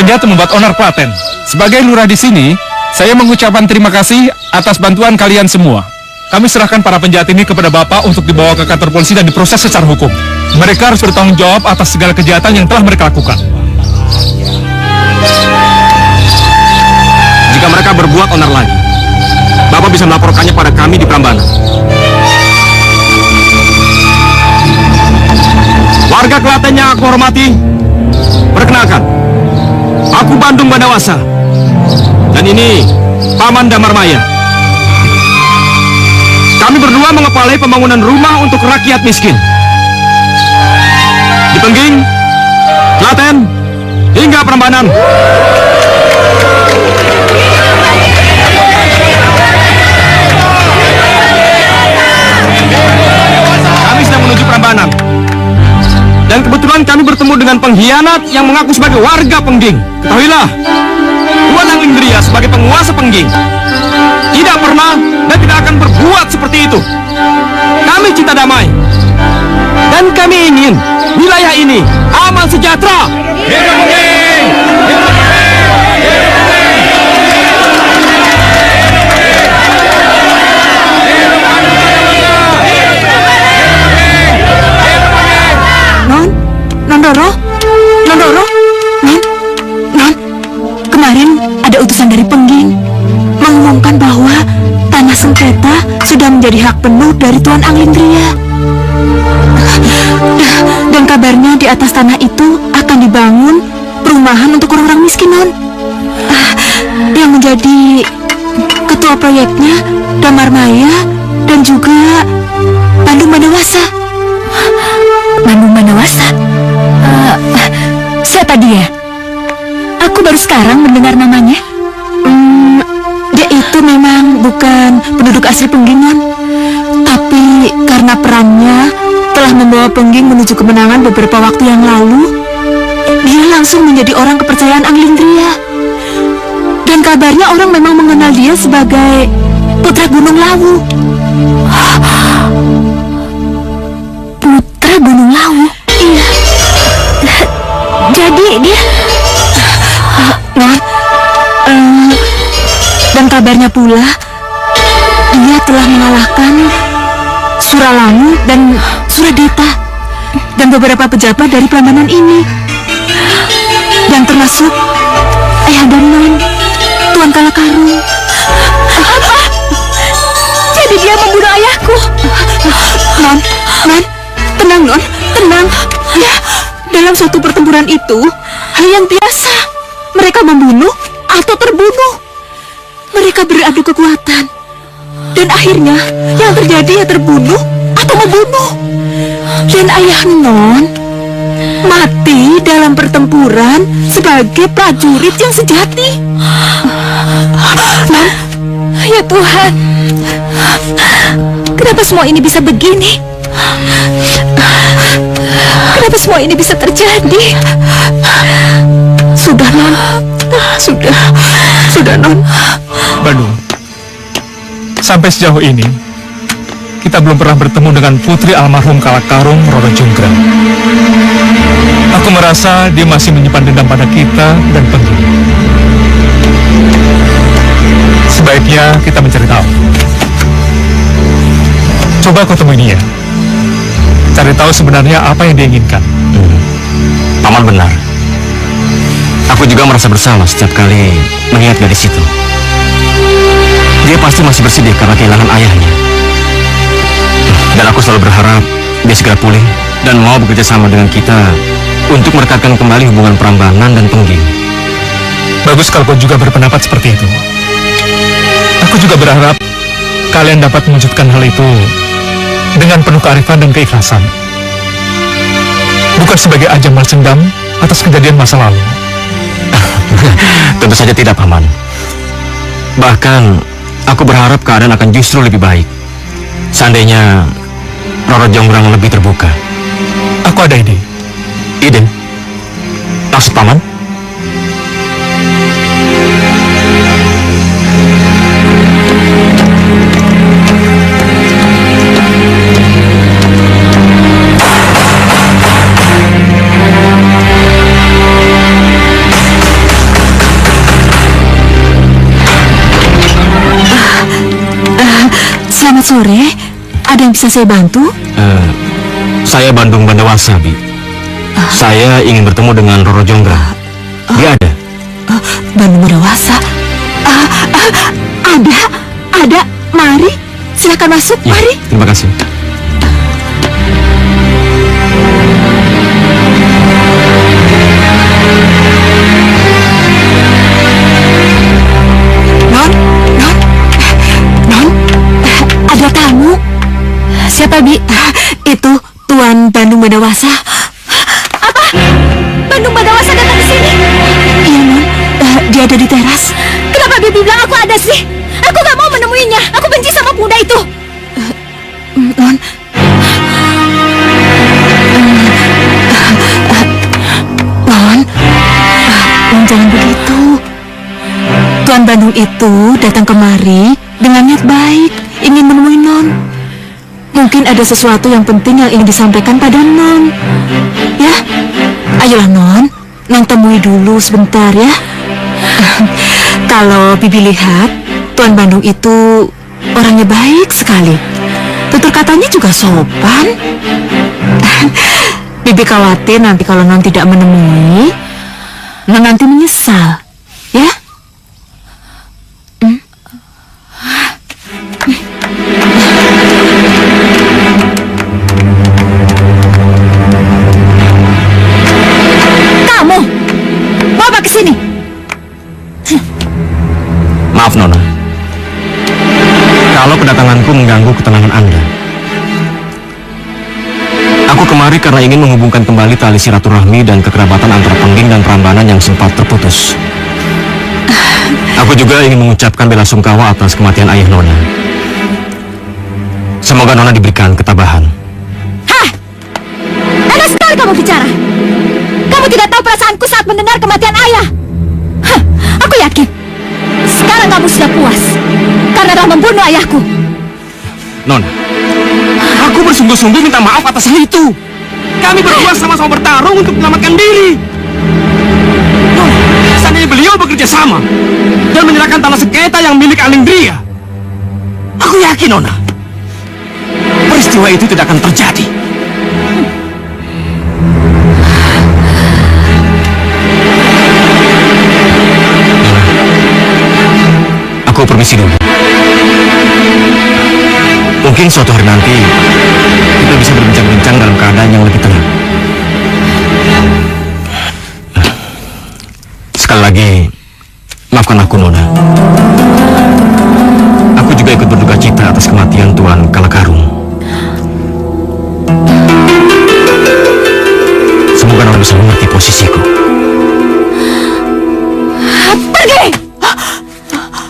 Penjahat membuat onar Klaten. Sebagai lurah di sini, saya mengucapkan terima kasih atas bantuan kalian semua. Kami serahkan para penjahat ini kepada Bapak untuk dibawa ke kantor polisi dan diproses secara hukum. Mereka harus bertanggung jawab atas segala kejahatan yang telah mereka lakukan. Jika mereka berbuat onar lagi, Bapak bisa melaporkannya pada kami di Prambanan. Warga Klaten yang aku hormati, perkenalkan, aku Bandung Bandawasa, dan ini Paman Damarmaya. Kami berdua mengepalai pembangunan rumah untuk rakyat miskin di Pengging, Klaten, hingga Prambanan. Kami sedang menuju Prambanan. Dan kebetulan kami bertemu dengan pengkhianat yang mengaku sebagai warga Pengging. Ketahuilah, Tuan Anglingria sebagai penguasa Pengging tidak pernah dan tidak akan berbuat seperti itu. Kami cinta damai. Dan kami ingin wilayah ini aman sejahtera. Hidup Pengging! Hidup Nondoro, Non, kemarin ada utusan dari Pengging mengumumkan bahwa tanah sengketa sudah menjadi hak penuh dari Tuan Anglingria. Dan kabarnya di atas tanah itu akan dibangun perumahan untuk orang-orang miskin, Non. Yang menjadi ketua proyeknya Damarmaya dan juga Bandung Bandawasa. Bandung Bandawasa? Siapa dia? Aku baru sekarang mendengar namanya. Dia itu memang bukan penduduk asli Pengging, Non. Tapi karena perannya telah membawa Pengging menuju kemenangan beberapa waktu yang lalu, dia langsung menjadi orang kepercayaan Anglingria. Dan kabarnya orang memang mengenal dia sebagai putra Gunung Lawu. Putra Gunung Lawu? Iya. Jadi dia... Non, dan kabarnya pula dia telah mengalahkan Suralangu dan Suradeta dan beberapa pejabat dari Prambanan ini, yang termasuk ayah dan Non, Tuan Kalakaru. Apa? Jadi dia membunuh ayahku? Non, tenang, Non, tenang. Ya, dalam suatu pertempuran itu hal yang biasa. Mereka membunuh atau terbunuh. Mereka beradu kekuatan. Dan akhirnya yang terjadi ya terbunuh atau membunuh. Dan ayah Non mati dalam pertempuran sebagai prajurit yang sejati. Non, ya Tuhan, kenapa semua ini bisa begini? Kenapa semua ini bisa terjadi? Sudah, Non. Sudah, Non. Bandung, sampai sejauh ini kita belum pernah bertemu dengan putri almarhum Kalakarung Roro Jonggrang. Aku merasa dia masih menyimpan dendam pada kita dan Pengging. Sebaiknya kita mencari tahu. Coba kau temui dia. Cari tahu sebenarnya apa yang dia inginkan. Paman benar. Aku juga merasa bersalah setiap kali melihat gadis itu. Dia pasti masih bersedih karena kehilangan ayahnya. Dan aku selalu berharap dia segera pulih dan mau bekerja sama dengan kita untuk merekatkan kembali hubungan Prambanan dan Pengging. Bagus kalau kau juga berpendapat seperti itu. Aku juga berharap kalian dapat mewujudkan hal itu dengan penuh kearifan dan keikhlasan. Bukan sebagai ajang balas dendam atas kejadian masa lalu. Tentu saja tidak, Paman. Bahkan, aku berharap keadaan akan justru lebih baik seandainya Roro Jonggrang lebih terbuka. Aku ada ide. Ide? Maksud Paman? Selamat sore. Ada yang bisa saya bantu? Saya Bandung Bandawasa, Bi. Saya ingin bertemu dengan Roro Jonggrang. Dia ada? Bandung Bandawasa? Ada. Mari, silakan masuk. Ya, mari. Terima kasih. Ada tamu. Siapa, Bi? Itu Tuan Bandung Bandawasa. Apa? Bandung Bandawasa datang ke sini? Iya, Non. Dia ada di teras. Kenapa Bibi bilang aku ada sih? Aku gak mau menemuinya. Aku benci sama pemuda itu. Non. Non, jangan begitu. Tuan Bandung itu datang kemari dengan niat baik, ingin menemui Non. Mungkin ada sesuatu yang penting yang ingin disampaikan pada Non. Ya, ayolah Non temui dulu sebentar ya. Kalau Bibi lihat, Tuan Bandung itu orangnya baik sekali. Tutur katanya juga sopan. Bibi khawatir nanti kalau Non tidak menemui, Non nanti menyesal, ya? Kamu mau apa kesini? Maaf, Nona. Kalau kedatanganku mengganggu ketenangan Anda. Aku kemari karena ingin menghubungkan kembali tali silaturahmi dan kekerabatan antara Pengging dan Prambanan yang sempat terputus. Aku juga ingin mengucapkan bela sungkawa atas kematian ayah Nona. Semoga Nona diberikan ketabahan. Hah? Enak sekali kamu bicara. Kamu tidak tahu perasaanku saat mendengar kematian ayah. Hah, aku yakin sekarang kamu sudah puas karena telah membunuh ayahku. Nona, aku bersungguh-sungguh minta maaf atas hal itu. Kami berdua sama-sama bertarung untuk menyelamatkan diri. Nona, seandainya beliau bekerja sama dan menyerahkan tanah sengketa yang milik Alindria, aku yakin, Nona, peristiwa itu tidak akan terjadi. Nona, aku permisi dulu. Mungkin suatu hari nanti kita bisa berbincang-bincang dalam keadaan yang lebih tenang. Sekali lagi, maafkan aku, Nona. Aku juga ikut berduka cita atas kematian Tuan Kalakarung. Semoga Nona bisa mengerti posisiku. Pergi!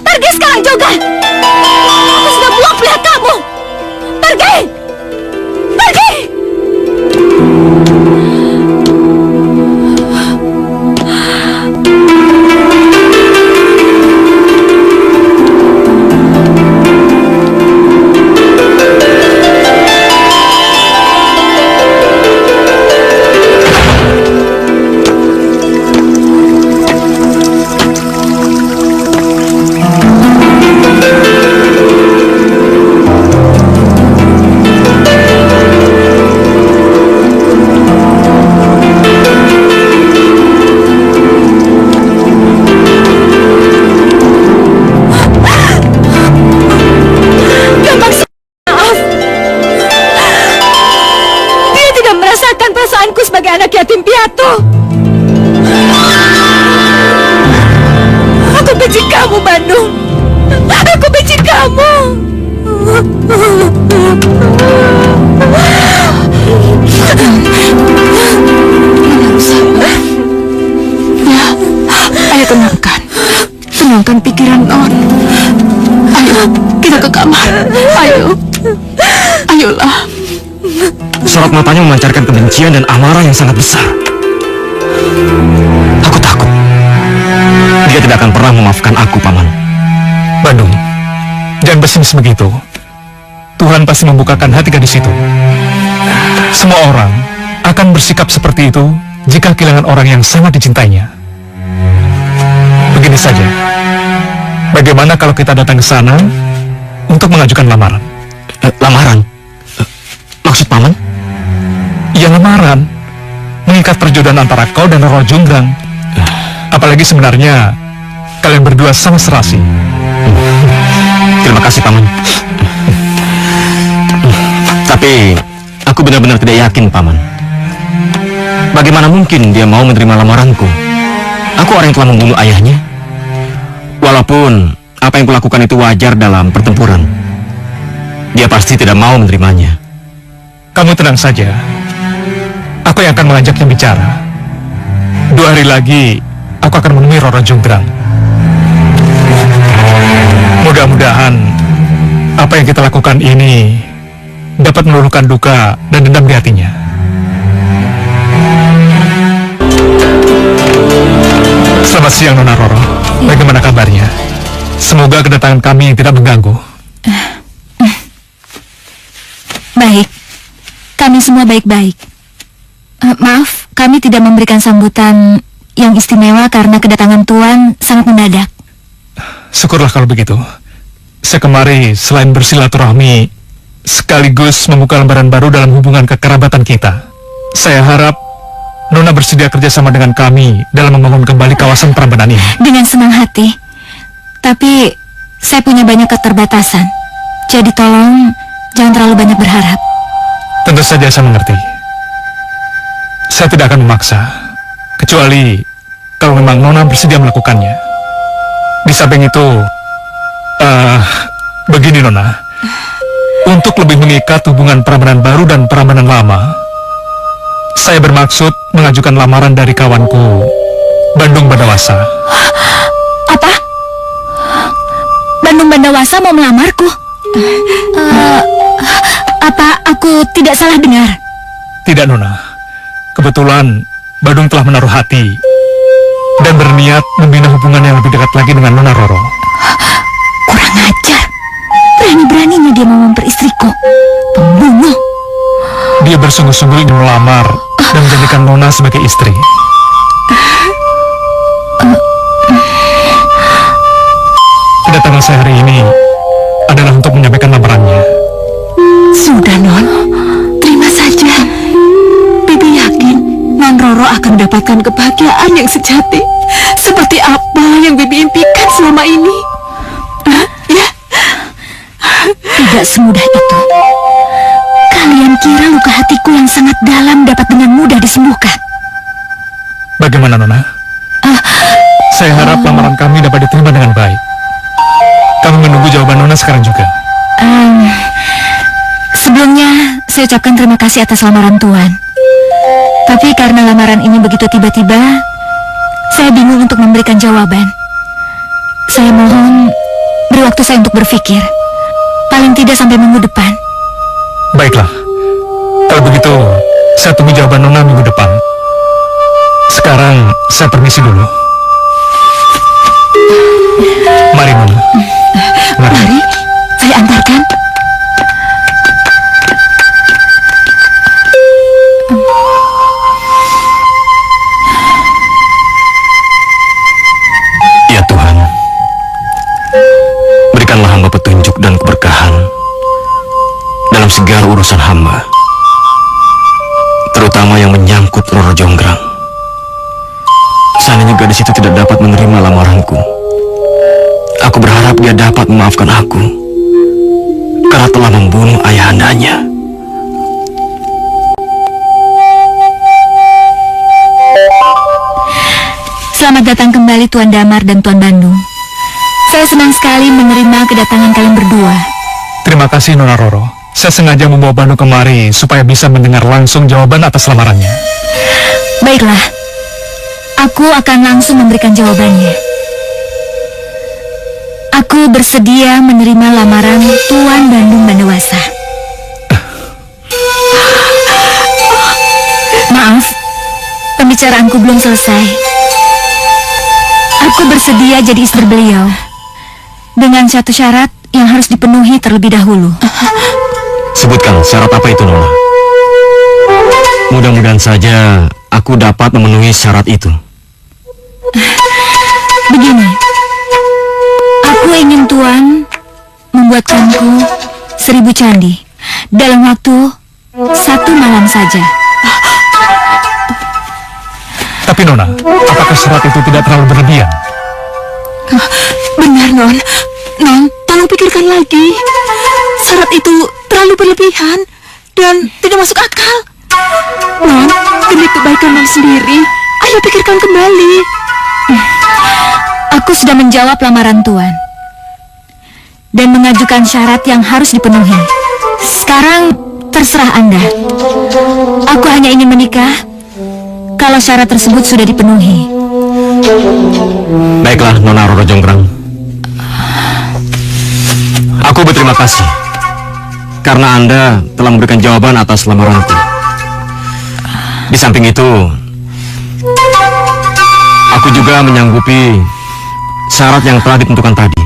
Pergi sekarang juga! Aku sudah buang pilihan kamu! Pergi! Pergi! Tenangkan pikiran Non. Ayo, kita ke kamar. Ayolah. Sorot matanya memancarkan kebencian dan amarah yang sangat besar. Aku takut dia tidak akan pernah memaafkan aku, Paman. Bandung, jangan pesimis begitu. Tuhan pasti membukakan hati gadis itu. Semua orang akan bersikap seperti itu jika kehilangan orang yang sangat dicintainya. Begini saja, bagaimana kalau kita datang ke sana untuk mengajukan lamaran? Lamaran? Maksud Paman? Ya, lamaran. Mengikat perjodohan antara kau dan Roro Jonggrang. Apalagi sebenarnya kalian berdua sama serasi. Terima kasih, Paman. Tapi aku benar-benar tidak yakin, Paman. Bagaimana mungkin dia mau menerima lamaranku? Aku orang yang telah membunuh ayahnya. Walaupun apa yang kulakukan itu wajar dalam pertempuran, dia pasti tidak mau menerimanya. Kamu tenang saja. Aku yang akan mengajaknya bicara. 2 hari lagi aku akan menemui Roro Jonggrang. Mudah-mudahan apa yang kita lakukan ini dapat meluluhkan duka dan dendam di hatinya. Selamat siang, Nona Roro. Bagaimana kabarnya? Semoga kedatangan kami tidak mengganggu. Baik, kami semua baik-baik. Maaf, kami tidak memberikan sambutan yang istimewa karena kedatangan Tuan sangat mendadak. Syukurlah kalau begitu. Saya kemari selain bersilaturahmi, sekaligus membuka lembaran baru dalam hubungan kekerabatan kita. Saya harap Nona bersedia kerjasama dengan kami dalam membangun kembali kawasan Prambanan ini. Dengan senang hati. Tapi saya punya banyak keterbatasan. Jadi tolong jangan terlalu banyak berharap. Tentu saja saya mengerti. Saya tidak akan memaksa, kecuali kalau memang Nona bersedia melakukannya. Di samping itu, begini Nona, untuk lebih mengikat hubungan Prambanan baru dan Prambanan lama, saya bermaksud mengajukan lamaran dari kawanku, Bandung Bandawasa. Apa? Bandung Bandawasa mau melamarku? Apa aku tidak salah dengar? Tidak, Nona. Kebetulan Bandung telah menaruh hati dan berniat membina hubungan yang lebih dekat lagi dengan Nona Roro. Kurang ajar. Berani-beraninya dia mau memperistriku. Pembunuh. Dia bersungguh-sungguh ingin melamar dan menjadikan Nona sebagai istri. Kedatangan saya hari ini adalah untuk menyampaikan lamarannya. Sudah, Non. Terima saja. Bibi yakin Non Roro akan mendapatkan kebahagiaan yang sejati, seperti apa yang Bibi impikan selama ini. Ya. Tidak semudah itu. Kalian kira luka hatiku yang sangat dalam dapat dengan mudah disembuhkan? Bagaimana, Nona? Saya harap lamaran kami dapat diterima dengan baik. Kami menunggu jawaban Nona sekarang juga. Sebelumnya, saya ucapkan terima kasih atas lamaran Tuan. Tapi karena lamaran ini begitu tiba-tiba, saya bingung untuk memberikan jawaban. Saya mohon beri waktu saya untuk berpikir. Paling tidak sampai minggu depan. Baiklah. Kalau begitu, saya tunggu jawaban Nona minggu depan. Sekarang, saya permisi dulu. Mari, Nona. Mari, saya antarkan. Ya Tuhan, berikanlah hamba petunjuk dan keberkahan dalam segala urusan hamba, terutama yang menyangkut Roro Jonggrang. Seandainya gadis itu tidak dapat menerima lamaranku, aku berharap dia dapat memaafkan aku karena telah membunuh ayahandanya. Selamat datang kembali Tuan Damar dan Tuan Bandung. Saya senang sekali menerima kedatangan kalian berdua. Terima kasih, Nona Roro. Saya sengaja membawa Bandung kemari supaya bisa mendengar langsung jawaban atas lamarannya. Baiklah, Aku akan langsung memberikan jawabannya. Aku bersedia menerima lamaran Tuan Bandung Bandewasa. Maaf, pembicaraanku belum selesai. Aku bersedia jadi istri beliau dengan satu syarat yang harus dipenuhi terlebih dahulu. Sebutkan syarat apa itu, Nona? Mudah-mudahan saja aku dapat memenuhi syarat itu. Begini, aku ingin Tuan membuatkanku 1000 candi dalam waktu 1 malam saja. Tapi Nona, apakah syarat itu tidak terlalu berlebihan? Benar, Non. Non, tolong pikirkan lagi. Syarat itu terlalu berlebihan dan tidak masuk akal. Non, demi kebaikan Non sendiri, ayo pikirkan kembali. Aku sudah menjawab lamaran Tuan dan mengajukan syarat yang harus dipenuhi. Sekarang terserah Anda. Aku hanya ingin menikah kalau syarat tersebut sudah dipenuhi. Baiklah, Nona Roro Jonggrang. Aku berterima kasih karena Anda telah memberikan jawaban atas lamaranku. Di samping itu, aku juga menyanggupi syarat yang telah ditentukan tadi.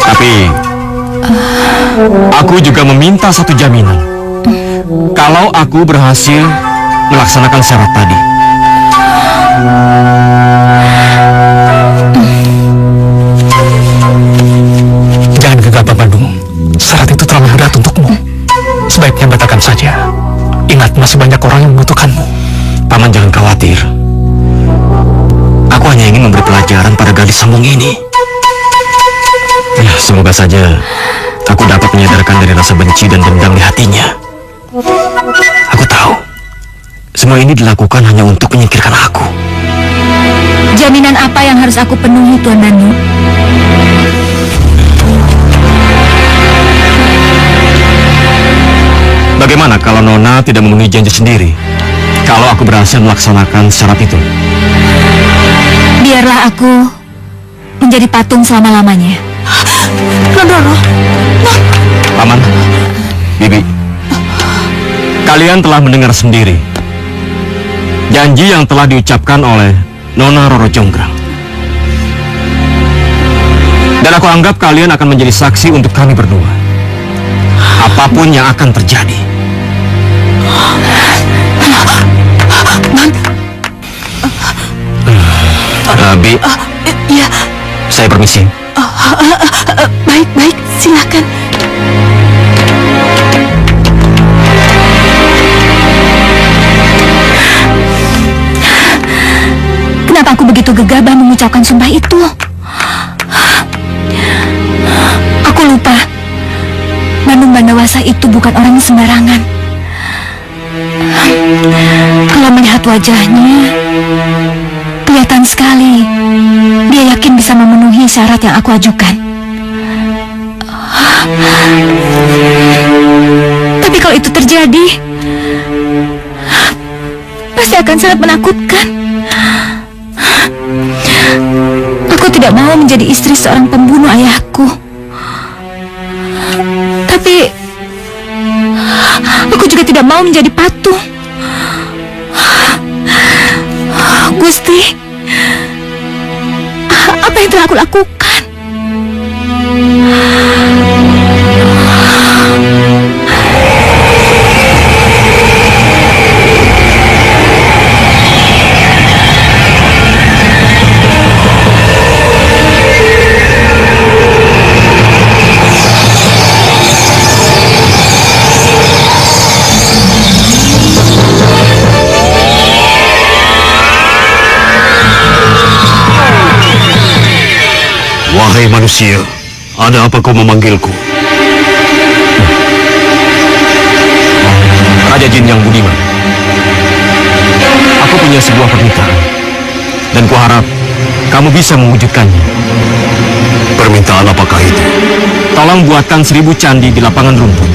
Tapi aku juga meminta satu jaminan. Kalau aku berhasil melaksanakan syarat tadi. Jangan gegabah, Bandung. Syarat itu terlalu berat untukmu. Sebaiknya batalkan saja. Ingat, masih banyak orang yang membutuhkanmu. Paman jangan khawatir. Aku hanya ingin memberi pelajaran pada gadis sombong ini. Ya, semoga saja aku dapat menyadarkan dari rasa benci dan dendam di hatinya. Aku tahu semua ini dilakukan hanya untuk menyingkirkan aku. Jaminan apa yang harus aku penuhi, Tuan Bandung? Bagaimana kalau Nona tidak memenuhi janji sendiri? Kalau aku berhasil melaksanakan syarat itu? Biarlah aku menjadi patung selama-lamanya. Non Roro, Non. Paman, Bibi, kalian telah mendengar sendiri janji yang telah diucapkan oleh Nona Roro Jonggrang. Dan aku anggap kalian akan menjadi saksi untuk kami berdua. Apapun yang akan terjadi. Bi, Ya, saya permisi. baik, silakan. Kenapa aku begitu gegabah mengucapkan sumpah itu? Aku lupa. Bandung Bandewasa itu bukan orang sembarangan. Kalau melihat wajahnya, kelihatan sekali dia yakin bisa memenuhi syarat yang aku ajukan. Tapi kalau itu terjadi, pasti akan sangat menakutkan. Aku tidak mau menjadi istri seorang pembunuh ayahku. Tapi aku juga tidak mau menjadi patung. Gusti, apa yang telah aku lakukan? Wahai manusia, ada apa kau memanggilku? Raja Jin yang budiman, aku punya sebuah permintaan, dan kuharap kamu bisa mewujudkannya. Permintaan apakah itu? Tolong buatkan 1000 candi di lapangan rumput,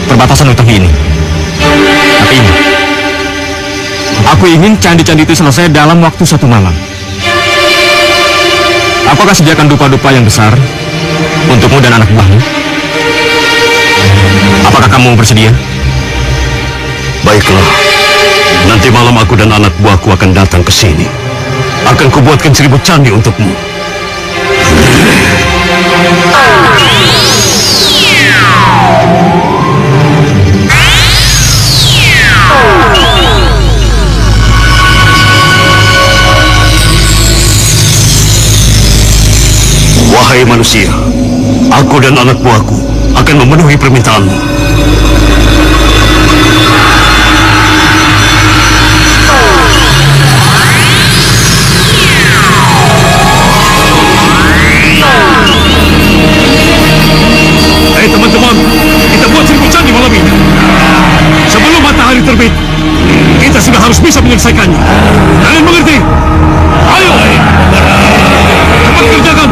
perbatasan utara ini. Tapi ingat, Aku ingin candi-candi itu selesai dalam waktu 1 malam. Apakah sediakan dupa-dupa yang besar untukmu dan anak buahmu? Apakah kamu bersedia? Baiklah. Nanti malam aku dan anak buahku akan datang ke sini. Akan kubuatkan 1000 candi untukmu. Wahai manusia, aku dan anak buahku akan memenuhi permintaanmu. Hei teman-teman, kita buat 1000 candi malam ini. Sebelum matahari terbit, kita sudah harus bisa menyelesaikannya. Kalian mengerti? Ayo! Cepat kerjakan!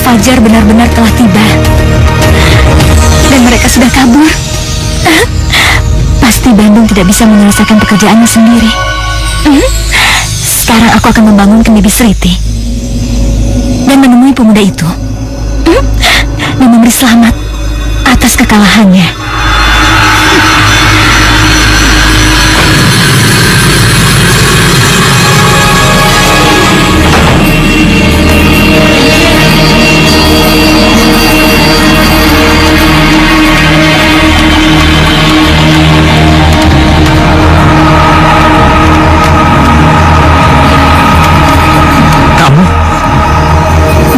Fajar benar-benar telah tiba dan mereka sudah kabur. Pasti Bandung tidak bisa menyelesaikan pekerjaannya sendiri. Sekarang aku akan membangun Kemibis Riti dan menemui pemuda itu. dan memberi selamat atas kekalahannya.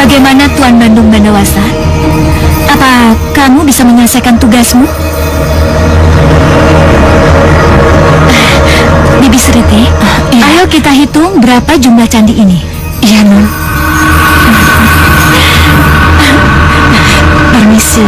Bagaimana Tuan Bandung Bandawasa? Apa kamu bisa menyelesaikan tugasmu? Bibi Sriti, ayo kita hitung berapa jumlah candi ini. Iya, Non. Permisi.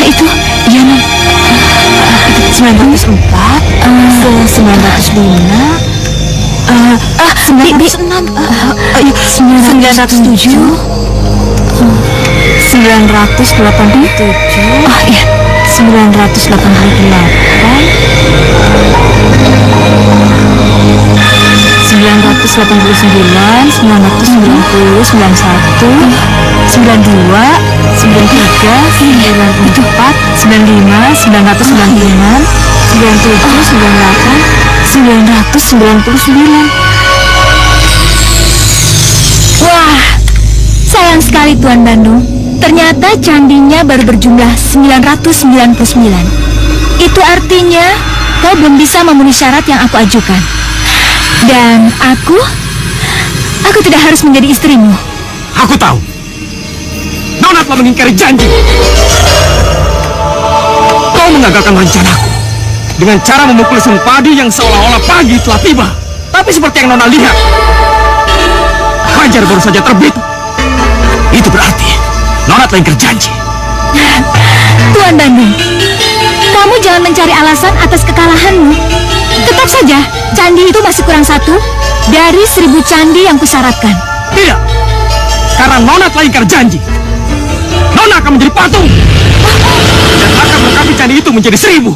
Itu, iya, Non. 904, 905, 906, 907, 987, oh iya, 988, 989, 990, 91, 92, 93, 94, 95, 996, 97, 98, 999. Wah, sayang sekali Tuan Bandung. Ternyata candinya baru berjumlah 999. Itu artinya kau belum bisa memenuhi syarat yang aku ajukan. Dan aku tidak harus menjadi istrimu. Aku tahu. Nona telah mengingkari janji. Kau mengagalkan rencanaku dengan cara memukul Sempadi yang seolah-olah pagi telah tiba. Tapi seperti yang Nona lihat, fajar baru saja terbit. Itu berarti Nona telah ingkar janji. Tuan Bandung, kamu jangan mencari alasan atas kekalahanmu. Tetap saja, candi itu masih kurang satu dari 1000 candi yang kusyaratkan. Tidak, karena Nona telah ingkar janji. Nona akan menjadi patung dan akan melengkapi candi itu menjadi 1000.